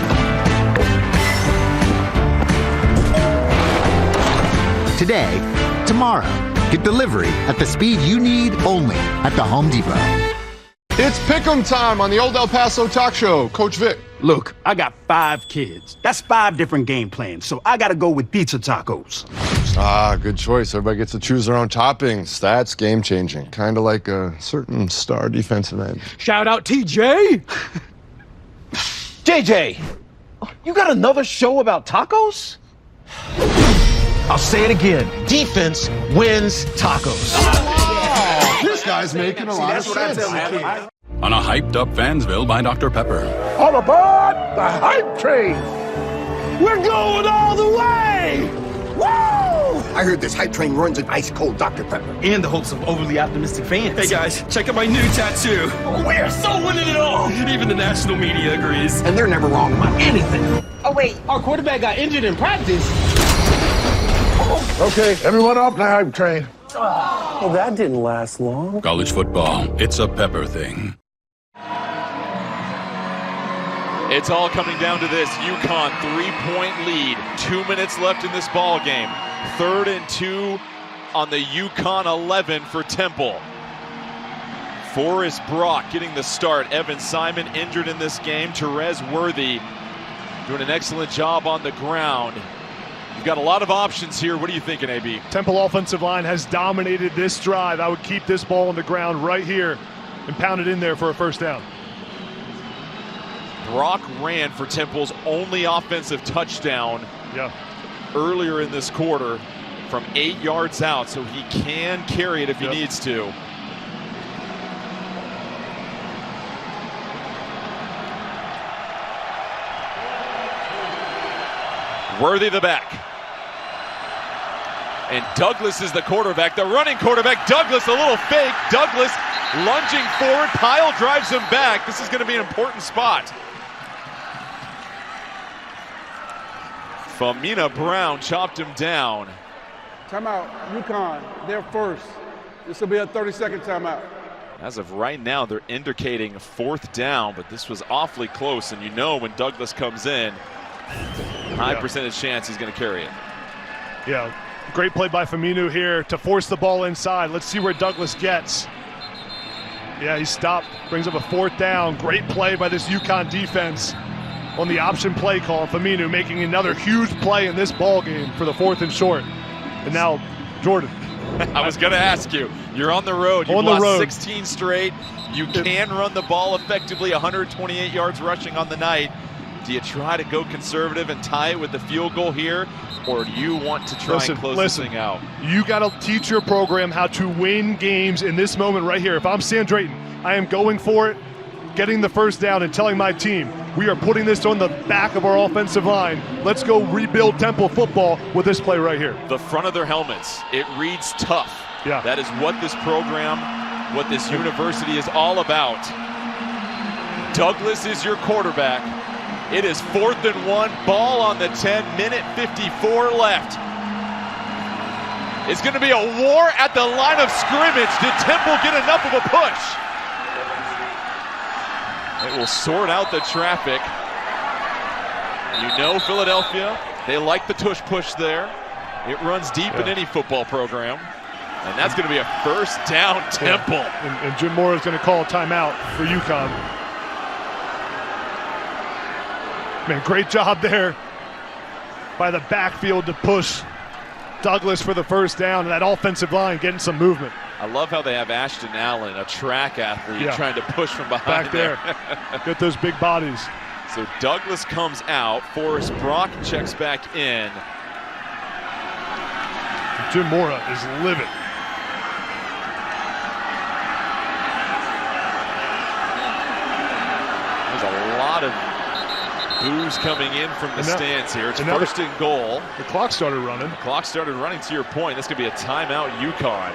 Today, tomorrow. Get delivery at the speed you need only at the Home Depot. It's pick'em time on the Old El Paso Talk Show. Coach Vic. Look, I got 5 kids. That's 5 different game plans, so I gotta go with pizza tacos. Ah, good choice. Everybody gets to choose their own toppings. That's game-changing. Kind of like a certain star defensive end. Shout out TJ! JJ, you got another show about tacos? I'll say it again. Defense wins tacos. Oh, this guy's making a lot of sense. On a hyped-up Fansville by Dr. Pepper. All aboard the hype train! We're going all the way! Woo! I heard this hype train runs an ice-cold Dr. Pepper. And the hopes of overly optimistic fans. Hey guys, check out my new tattoo. We're so winning it all! Even the national media agrees. And they're never wrong about anything. Oh, wait. Our quarterback got injured in practice. Okay, everyone off the hype train. Well, that didn't last long. College football, it's a Pepper thing. It's all coming down to this. UConn 3-point lead. 2 minutes left in this ball game. 3rd and 2 on the UConn 11 for Temple. Forrest Brock getting the start. Evan Simon injured in this game. Therese Worthy doing an excellent job on the ground. You've got a lot of options here. What are you thinking, AB? Temple offensive line has dominated this drive. I would keep this ball on the ground right here and pound it in there for a 1st down. Brock ran for Temple's only offensive touchdown earlier in this quarter from 8 yards out, so he can carry it if he needs to. Worthy the back. And Douglas is the quarterback, the running quarterback. Douglas, a little fake. Douglas lunging forward. Pyle drives him back. This is going to be an important spot. Famina Brown chopped him down. Timeout, UConn, they're first. This will be a 30-second timeout. As of right now, they're indicating 4th down, but this was awfully close, and you know when Douglas comes in, high percentage chance he's going to carry it. Yeah, great play by Faminu here to force the ball inside. Let's see where Douglas gets. Yeah, he stopped, brings up a 4th down. Great play by this UConn defense on the option play call. Faminu making another huge play in this ball game for the 4th and short. And now, Jordan. I was going to ask you, you're on the road. You've lost 16 straight. You can run the ball effectively, 128 yards rushing on the night. Do you try to go conservative and tie it with the field goal here, or do you want to try and close this thing out? You got to teach your program how to win games in this moment right here. If I'm Sam Drayton, I am going for it, getting the 1st down and telling my team, we are putting this on the back of our offensive line. Let's go rebuild Temple football with this play right here. The front of their helmets, it reads tough. Yeah. That is what this program, what this university is all about. Douglas is your quarterback. It is 4th and 1, ball on the 10, minute 54 left. It's going to be a war at the line of scrimmage. Did Temple get enough of a push? It will sort out the traffic. You know Philadelphia, they like the tush push there. It runs deep in any football program. And that's going to be a first down, Temple. And Jim Mora is going to call a timeout for UConn. Man, great job there by the backfield to push Douglas for the first down, and that offensive line getting some movement. I love how they have Ashton Allen, a track athlete, trying to push from behind back there. Get those big bodies. So Douglas comes out. Forrest Brock checks back in. Jim Mora is livid. There's a lot of boos coming in from the stands here. It's first and goal. The clock started running. The clock started running, to your point. That's going to be a timeout, UConn.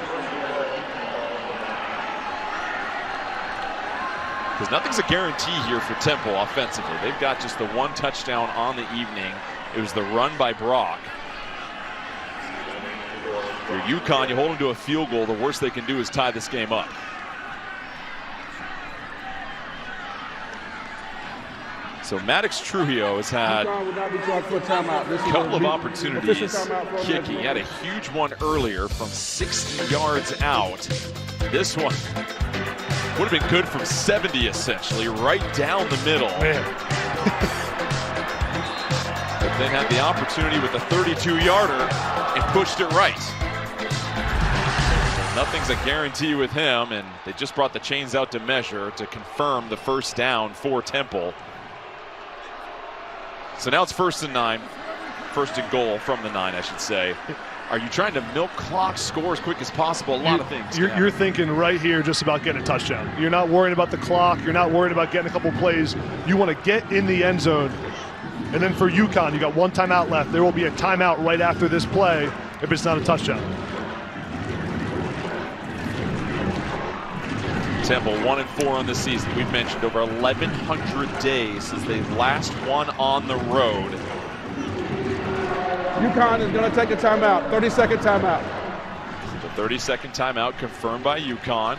Because nothing's a guarantee here for Temple offensively. They've got just the one touchdown on the evening. It was the run by Brock. If you're UConn, you hold them to a field goal. The worst they can do is tie this game up. So Maddox Trujillo has had a couple of opportunities kicking. He had a huge one earlier from 60 yards out. This one would have been good from 70, essentially, right down the middle. Man. But then had the opportunity with a 32-yarder and pushed it right. Nothing's a guarantee with him, and they just brought the chains out to measure to confirm the first down for Temple. So now it's 1st and 9, 1st and goal from the 9, I should say. Are you trying to milk clock, score as quick as possible? A lot of things. You're thinking right here just about getting a touchdown. You're not worrying about the clock. You're not worried about getting a couple plays. You want to get in the end zone. And then for UConn, you got one timeout left. There will be a timeout right after this play if it's not a touchdown. Temple 1-4 on the season. We've mentioned over 1,100 days since they last won on the road. UConn is going to take a timeout, 30-second timeout. The 30-second timeout confirmed by UConn.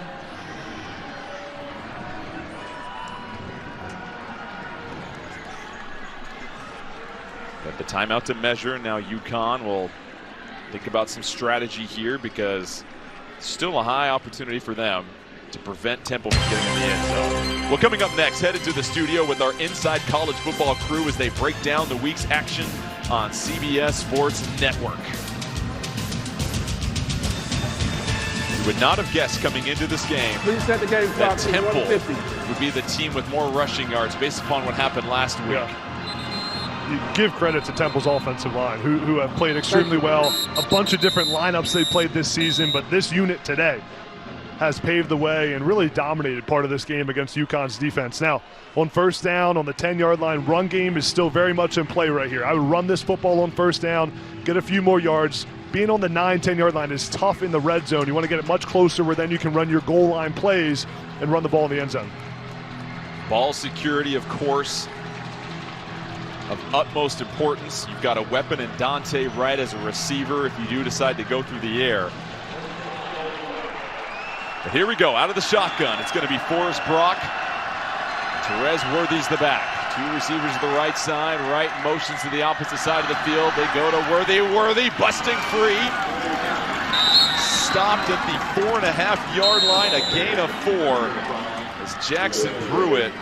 Got the timeout to measure. Now UConn will think about some strategy here because it's still a high opportunity for them to prevent Temple from getting in the end zone. Well, coming up next, headed to the studio with our Inside College Football crew as they break down the week's action on CBS Sports Network. We would not have guessed coming into this game that Temple would be the team with more rushing yards based upon what happened last week. You give credit to Temple's offensive line, who have played extremely well. A bunch of different lineups they played this season, but this unit today has paved the way and really dominated part of this game against UConn's defense. Now, on first down, on the 10-yard line, run game is still very much in play right here. I would run this football on first down, get a few more yards. Being on the 9-10-yard line is tough in the red zone. You want to get it much closer where then you can run your goal line plays and run the ball in the end zone. Ball security, of course, of utmost importance. You've got a weapon in Dante Wright as a receiver if you do decide to go through the air. But here we go, out of the shotgun. It's going to be Forrest Brock. Therese Worthy's the back. Two receivers to the right side. Wright motions to the opposite side of the field. They go to Worthy. Worthy busting free. Stopped at the 4.5-yard line. A gain of 4 as Jackson Pruitt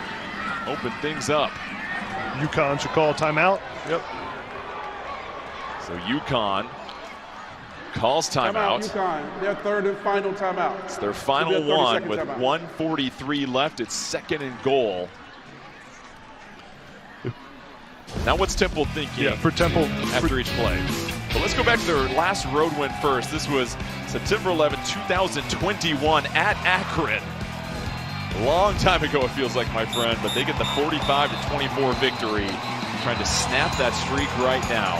opened things up. UConn should call a timeout. Yep. So UConn calls timeout. UConn, their third and final timeout. It's their final one with 1:43 left. It's 2nd and goal. Now what's Temple thinking for Temple after each play? But let's go back to their last road win first. This was September 11, 2021 at Akron. A long time ago it feels like, my friend, but they get the 45-24 victory. Trying to snap that streak right now.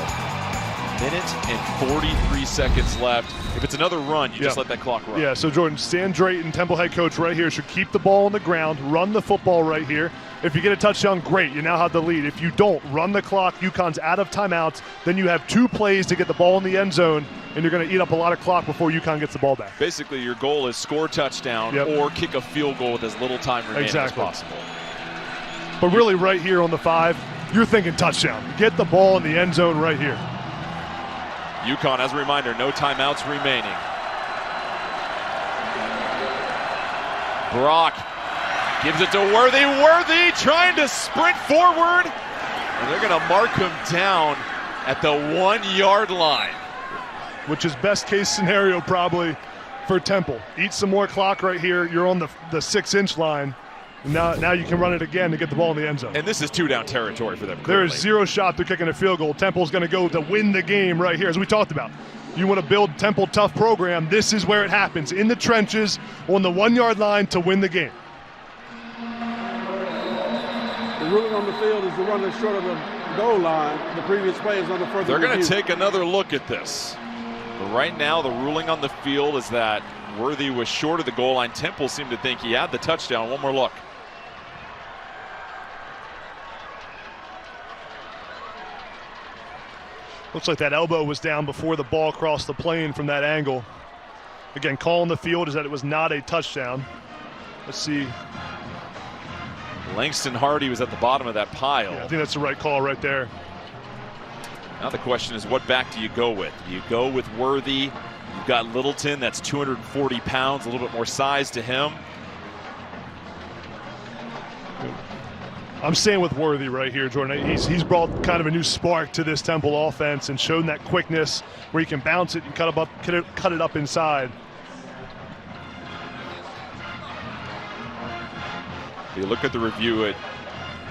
minute and 43 seconds left. If it's another run, you just let that clock run. Yeah, so Jordan, Stan Drayton, Temple head coach right here, should keep the ball on the ground, run the football right here. If you get a touchdown, great, you now have the lead. If you don't, run the clock. UConn's out of timeouts. Then you have 2 plays to get the ball in the end zone, and you're going to eat up a lot of clock before UConn gets the ball back. Basically, your goal is score a touchdown or kick a field goal with as little time remaining as possible. But really right here on the 5, you're thinking touchdown. Get the ball in the end zone right here. UConn, as a reminder, no timeouts remaining. Brock gives it to Worthy. Worthy trying to sprint forward. And they're going to mark him down at the 1-yard line. Which is best case scenario probably for Temple. Eat some more clock right here. You're on the 6-inch line. Now you can run it again to get the ball in the end zone. And this is 2-down territory for them. There is 0 shot they're kicking a field goal. Temple's going to go to win the game right here, as we talked about. You want to build Temple tough program, this is where it happens. In the trenches, on the 1-yard line to win the game. The ruling on the field is the run that's short of the goal line. The previous play is on the further They're going to review. take another look at this. But right now, the ruling on the field is that Worthy was short of the goal line. Temple seemed to think he had the touchdown. One more look. Looks like that elbow was down before the ball crossed the plane from that angle. Again, call on the field is that it was not a touchdown. Let's see. Langston Hardy was at the bottom of that pile. Yeah, I think that's the right call right there. Now the question is, what back do you go with? Do you go with Worthy? You've got Littleton, that's 240 pounds, a little bit more size to him. I'm staying with Worthy right here, Jordan. He's brought kind of a new spark to this Temple offense and shown that quickness where he can bounce it and cut it up inside. If you look at the review, it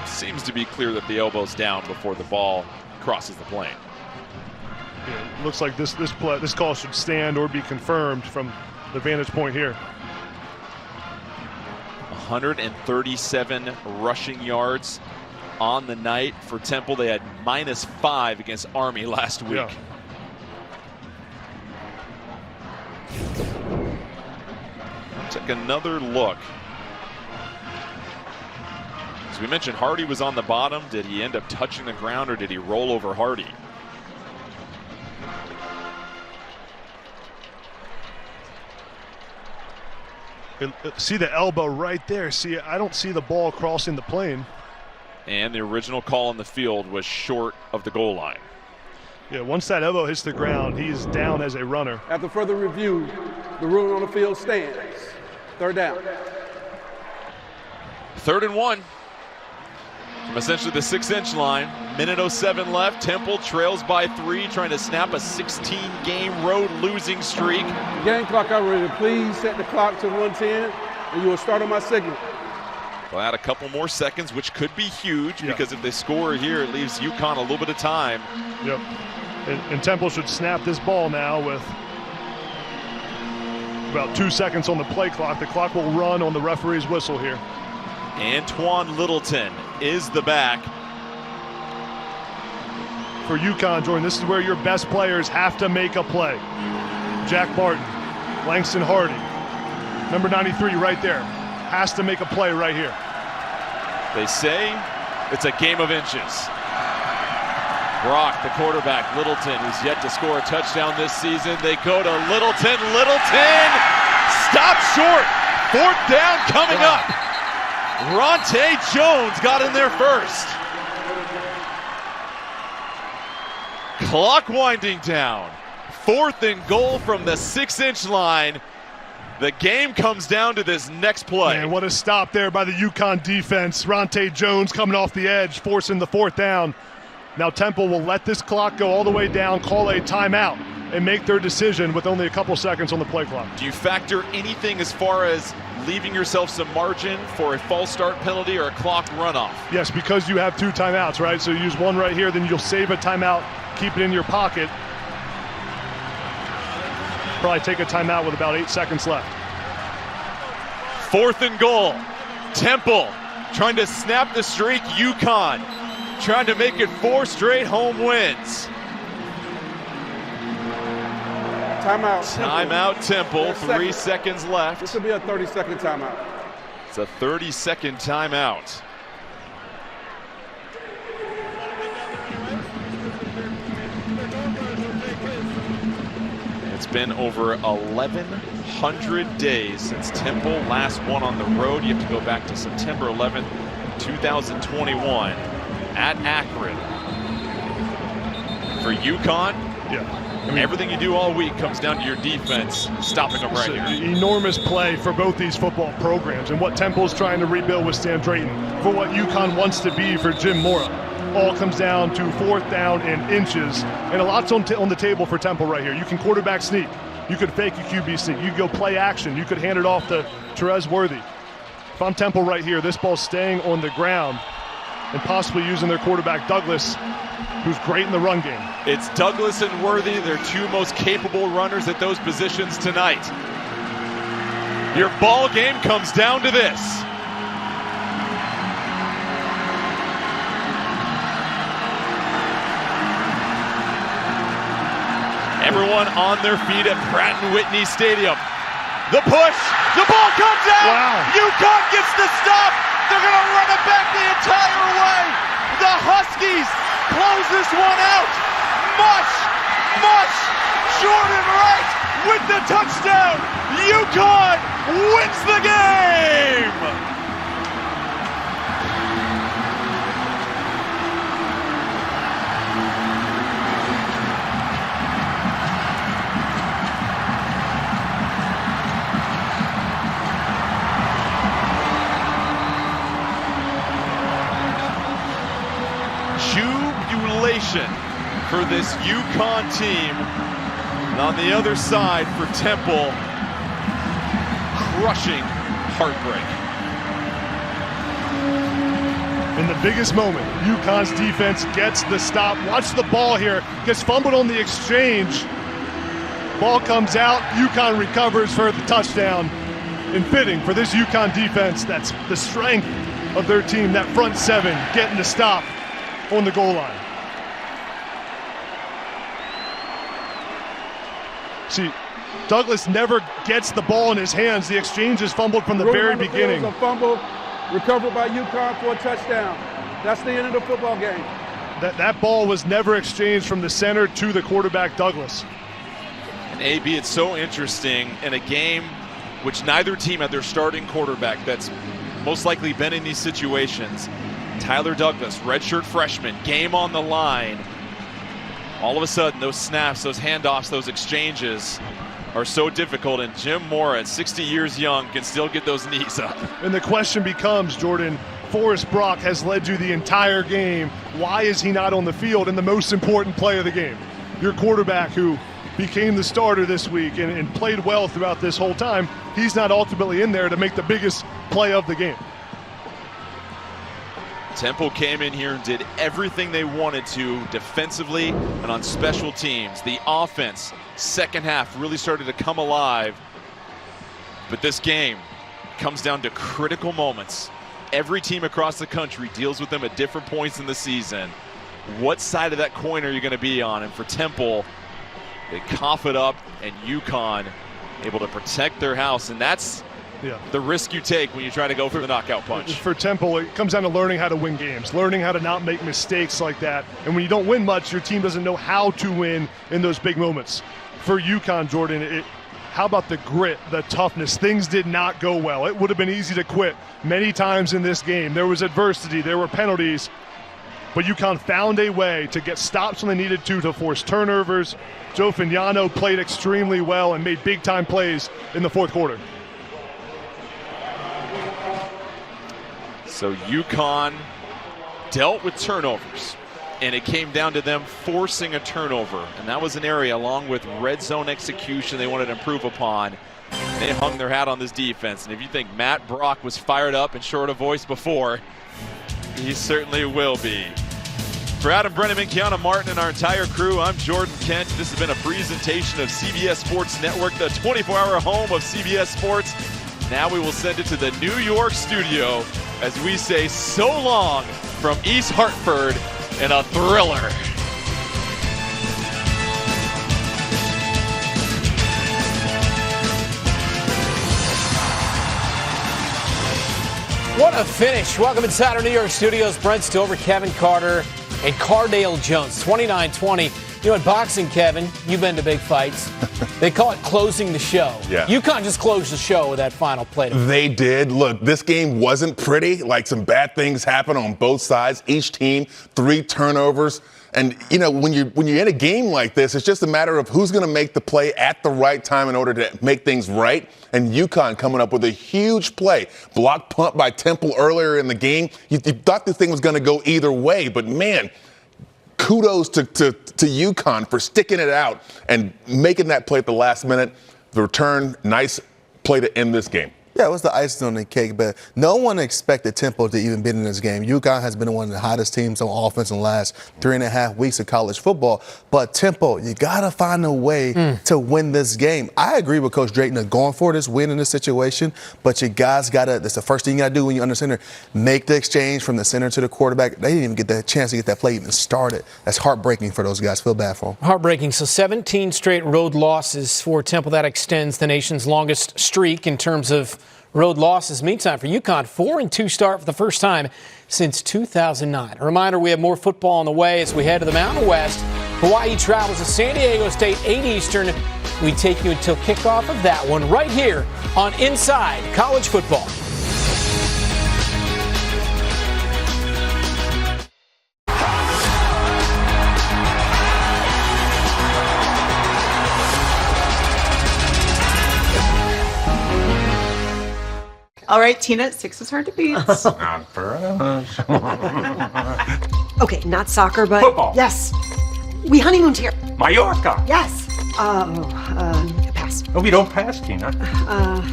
seems to be clear that the elbow's down before the ball crosses the plane. Yeah, it looks like this call should stand or be confirmed from the vantage point here. 137 rushing yards on the night for Temple. They had -5 against Army last week. Yeah. Take another look. As we mentioned, Hardy was on the bottom. Did he end up touching the ground, or did he roll over Hardy? See the elbow right there. See, I don't see the ball crossing the plane. And the original call on the field was short of the goal line. Yeah, once that elbow hits the ground, he is down as a runner. After further review, the ruling on the field stands. 3rd down. 3rd and 1. From essentially the 6-inch line. Minute 07 left. Temple trails by 3, trying to snap a 16-game road losing streak. Game clock operator, please set the clock to 1:10, and you will start on my signal. We'll add a couple more seconds, which could be huge, because if they score here, it leaves UConn a little bit of time. Yep. And Temple should snap this ball now with about 2 seconds on the play clock. The clock will run on the referee's whistle here. Antoine Littleton is the back. For UConn, Jordan, this is where your best players have to make a play. Jack Barton, Langston Hardy, number 93 right there, has to make a play right here. They say it's a game of inches. Brock, the quarterback, Littleton, who's yet to score a touchdown this season. They go to Littleton. Littleton stopped short. 4th down coming up. Ronte Jones got in there first. Clock winding down. 4th and goal from the 6-inch line. The game comes down to this next play. Man, what a stop there by the UConn defense. Ronte Jones coming off the edge, forcing the 4th down. Now Temple will let this clock go all the way down, call a timeout, and make their decision with only a couple seconds on the play clock. Do you factor anything as far as leaving yourself some margin for a false start penalty or a clock runoff? Yes, because you have 2 timeouts, right? So you use one right here, then you'll save a timeout, keep it in your pocket. Probably take a timeout with about 8 seconds left. 4th and goal. Temple trying to snap the streak. UConn trying to make it 4 straight home wins. Timeout. Timeout, Temple. 3 seconds left. This will be a 30-second timeout. It's a 30-second timeout. It's been over 1,100 days since Temple last won on the road. You have to go back to September 11th, 2021 at Akron. For UConn, everything you do all week comes down to your defense stopping them right here. Enormous play for both these football programs, and what Temple's trying to rebuild with Sam Drayton, for what UConn wants to be for Jim Mora. All comes down to 4th down and inches, and a lot's on the table for Temple right here. You can quarterback sneak. You could fake a QB sneak. You could go play action. You could hand it off to Terez Worthy. If I'm Temple right here, this ball's staying on the ground and possibly using their quarterback, Douglas, who's great in the run game. It's Douglas and Worthy, their two most capable runners at those positions tonight. Your ball game comes down to this. Everyone on their feet at Pratt & Whitney Stadium. The push, the ball comes out. Wow. UConn gets the stop. They're going to run it back the entire way. The Huskies close this one out. Much short and right with the touchdown. UConn wins the game. Jubilation for this UConn team. And on the other side for Temple, crushing heartbreak. In the biggest moment, UConn's defense gets the stop. Watch the ball here. Gets fumbled on the exchange. Ball comes out. UConn recovers for the touchdown. And fitting for this UConn defense, that's the strength of their team, that front seven getting the stop on the goal line. See, Douglas never gets the ball in his hands. The exchange is fumbled from the very beginning. A fumble recovered by UConn for a touchdown. That's the end of the football game. That ball was never exchanged from the center to the quarterback, Douglas. And AB, it's so interesting in a game which neither team had their starting quarterback that's most likely been in these situations. Tyler Douglas, redshirt freshman, game on the line. All of a sudden, those snaps, those handoffs, those exchanges are so difficult, and Jim Mora, at 60 years young, can still get those knees up. And the question becomes, Jordan, Forrest Brock has led you the entire game. Why is he not on the field in the most important play of the game? Your quarterback, who became the starter this week and played well throughout this whole time, he's not ultimately in there to make the biggest play of the game. Temple came in here and did everything they wanted to defensively and on special teams. The offense, second half, really started to come alive. But this game comes down to critical moments. Every team across the country deals with them at different points in the season. What side of that coin are you going to be on? And for Temple, they cough it up, and UConn able to protect their house. And that's the risk you take when you try to go for the knockout punch. For Temple, it comes down to learning how to win games, learning how to not make mistakes like that. And when you don't win much, your team doesn't know how to win in those big moments. For UConn, Jordan, how about the grit, the toughness? Things did not go well. It would have been easy to quit many times in this game. There was adversity, there were penalties, but UConn found a way to get stops when they needed to force turnovers. Joe Fignano played extremely well and made big-time plays in the fourth quarter. So UConn dealt with turnovers, and it came down to them forcing a turnover. And that was an area, along with red zone execution, they wanted to improve upon. They hung their hat on this defense. And if you think Matt Brock was fired up and short of voice before, he certainly will be. For Adam Brenneman, Kiana Martin, and our entire crew, I'm Jordan Kent. This has been a presentation of CBS Sports Network, the 24-hour home of CBS Sports. Now we will send it to the New York studio as we say so long from East Hartford in a thriller. a finish. Welcome inside our New York studios. Brent Stover, Kevin Carter, and Cardale Jones. 29-20. You know, in boxing, Kevin, you've been to big fights. They call it closing the show. Yeah. UConn just closed the show with that final play. They did. Look, this game wasn't pretty. Like, some bad things happened on both sides. Each team, 3 turnovers. And, you know, when you're in a game like this, it's just a matter of who's going to make the play at the right time in order to make things right. And UConn coming up with a huge play. Block punt by Temple earlier in the game. You thought this thing was going to go either way, but, man, kudos to UConn for sticking it out and making that play at the last minute. The return, nice play to end this game. Yeah, it was the icing on the cake, but no one expected Temple to even be in this game. UConn has been one of the hottest teams on offense in the last 3.5 weeks of college football. But Temple, you got to find a way to win this game. I agree with Coach Drayton of going for this win in this situation, but you guys got to, that's the first thing you got to do when you're under center, make the exchange from the center to the quarterback. They didn't even get the chance to get that play even started. That's heartbreaking for those guys. Feel bad for them. Heartbreaking. So 17 straight road losses for Temple. That extends the nation's longest streak in terms of road losses. Meantime, for UConn, 4-2 start for the first time since 2009. A reminder, we have more football on the way as we head to the Mountain West. Hawaii travels to San Diego State, 8 Eastern. We take you until kickoff of that one right here on Inside College Football. All right, Tina, 6 is hard to beat. Not for us. Okay, not soccer, but Football. Yes. We honeymooned here. Mallorca. Yes. Pass. No, we don't pass, Tina.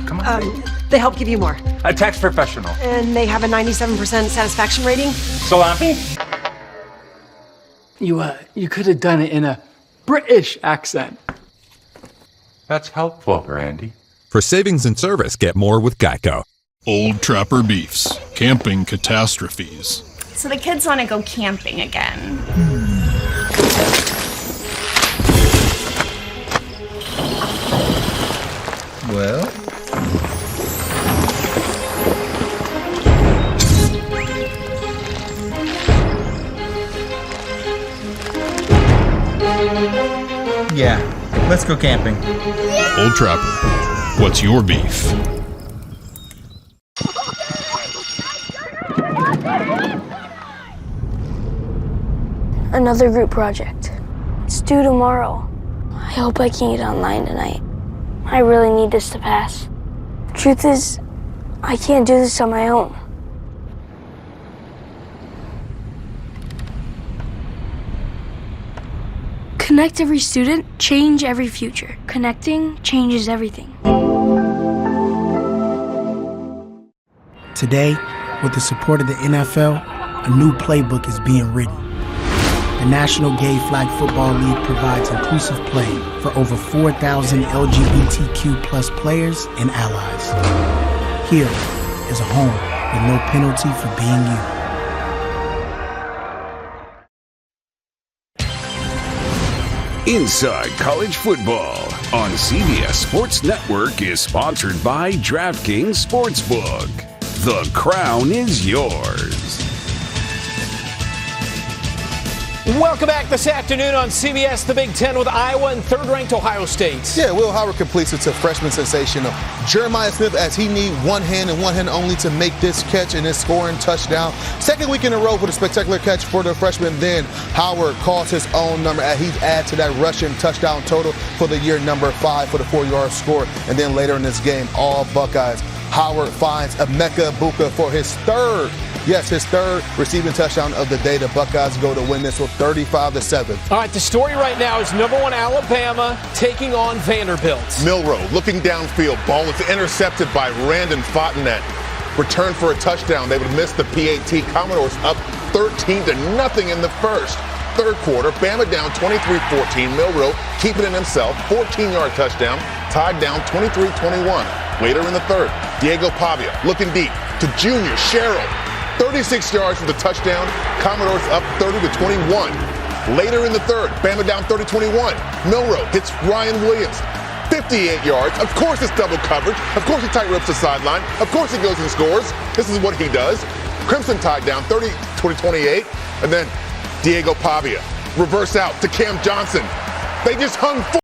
Come on. They help give you more. A tax professional. And they have a 97% satisfaction rating. Salami. You could have done it in a British accent. That's helpful, Randy. For savings and service, get more with Geico. Old Trapper Beefs. Camping catastrophes. So the kids want to go camping again. Well. Yeah, let's go camping. Old Trapper. What's your beef? Another group project. It's due tomorrow. I hope I can get online tonight. I really need this to pass. The truth is, I can't do this on my own. Connect every student, change every future. Connecting changes everything. Today, with the support of the NFL, a new playbook is being written. The National Gay Flag Football League provides inclusive play for over 4,000 LGBTQ+ players and allies. Here is a home with no penalty for being you. Inside College Football on CBS Sports Network is sponsored by DraftKings Sportsbook. The crown is yours. Welcome back this afternoon on CBS, the Big Ten with Iowa and third-ranked Ohio State. Yeah, Will Howard completes it to freshman sensation Jeremiah Smith as he needs one hand and one hand only to make this catch and his scoring touchdown. Second week in a row with a spectacular catch for the freshman. Then Howard calls his own number as he adds to that rushing touchdown total for the year, number 5 for the 4-yard score. And then later in this game, all Buckeyes. Howard finds Emeka Egbuka for his third receiving touchdown of the day. The Buckeyes go to win this with 35-7. All right, the story right now is number 1 Alabama taking on Vanderbilt. Milroe looking downfield. Ball is intercepted by Randon Fontenette. Return for a touchdown. They would miss the PAT. Commodores up 13-0 in the first. Third quarter, Bama down 23-14. Milroe keeping it himself. 14-yard touchdown. Tied down 23-21. Later in the third, Diego Pavia looking deep to junior Sherrill. 36 yards for the touchdown. Commodores up 30-21. Later in the third, Bama down 30-21. Milroe hits Ryan Williams. 58 yards. Of course it's double coverage. Of course he tight ropes the sideline. Of course he goes and scores. This is what he does. Crimson Tide down 30-28. And then Diego Pavia. Reverse out to Cam Johnson. They just hung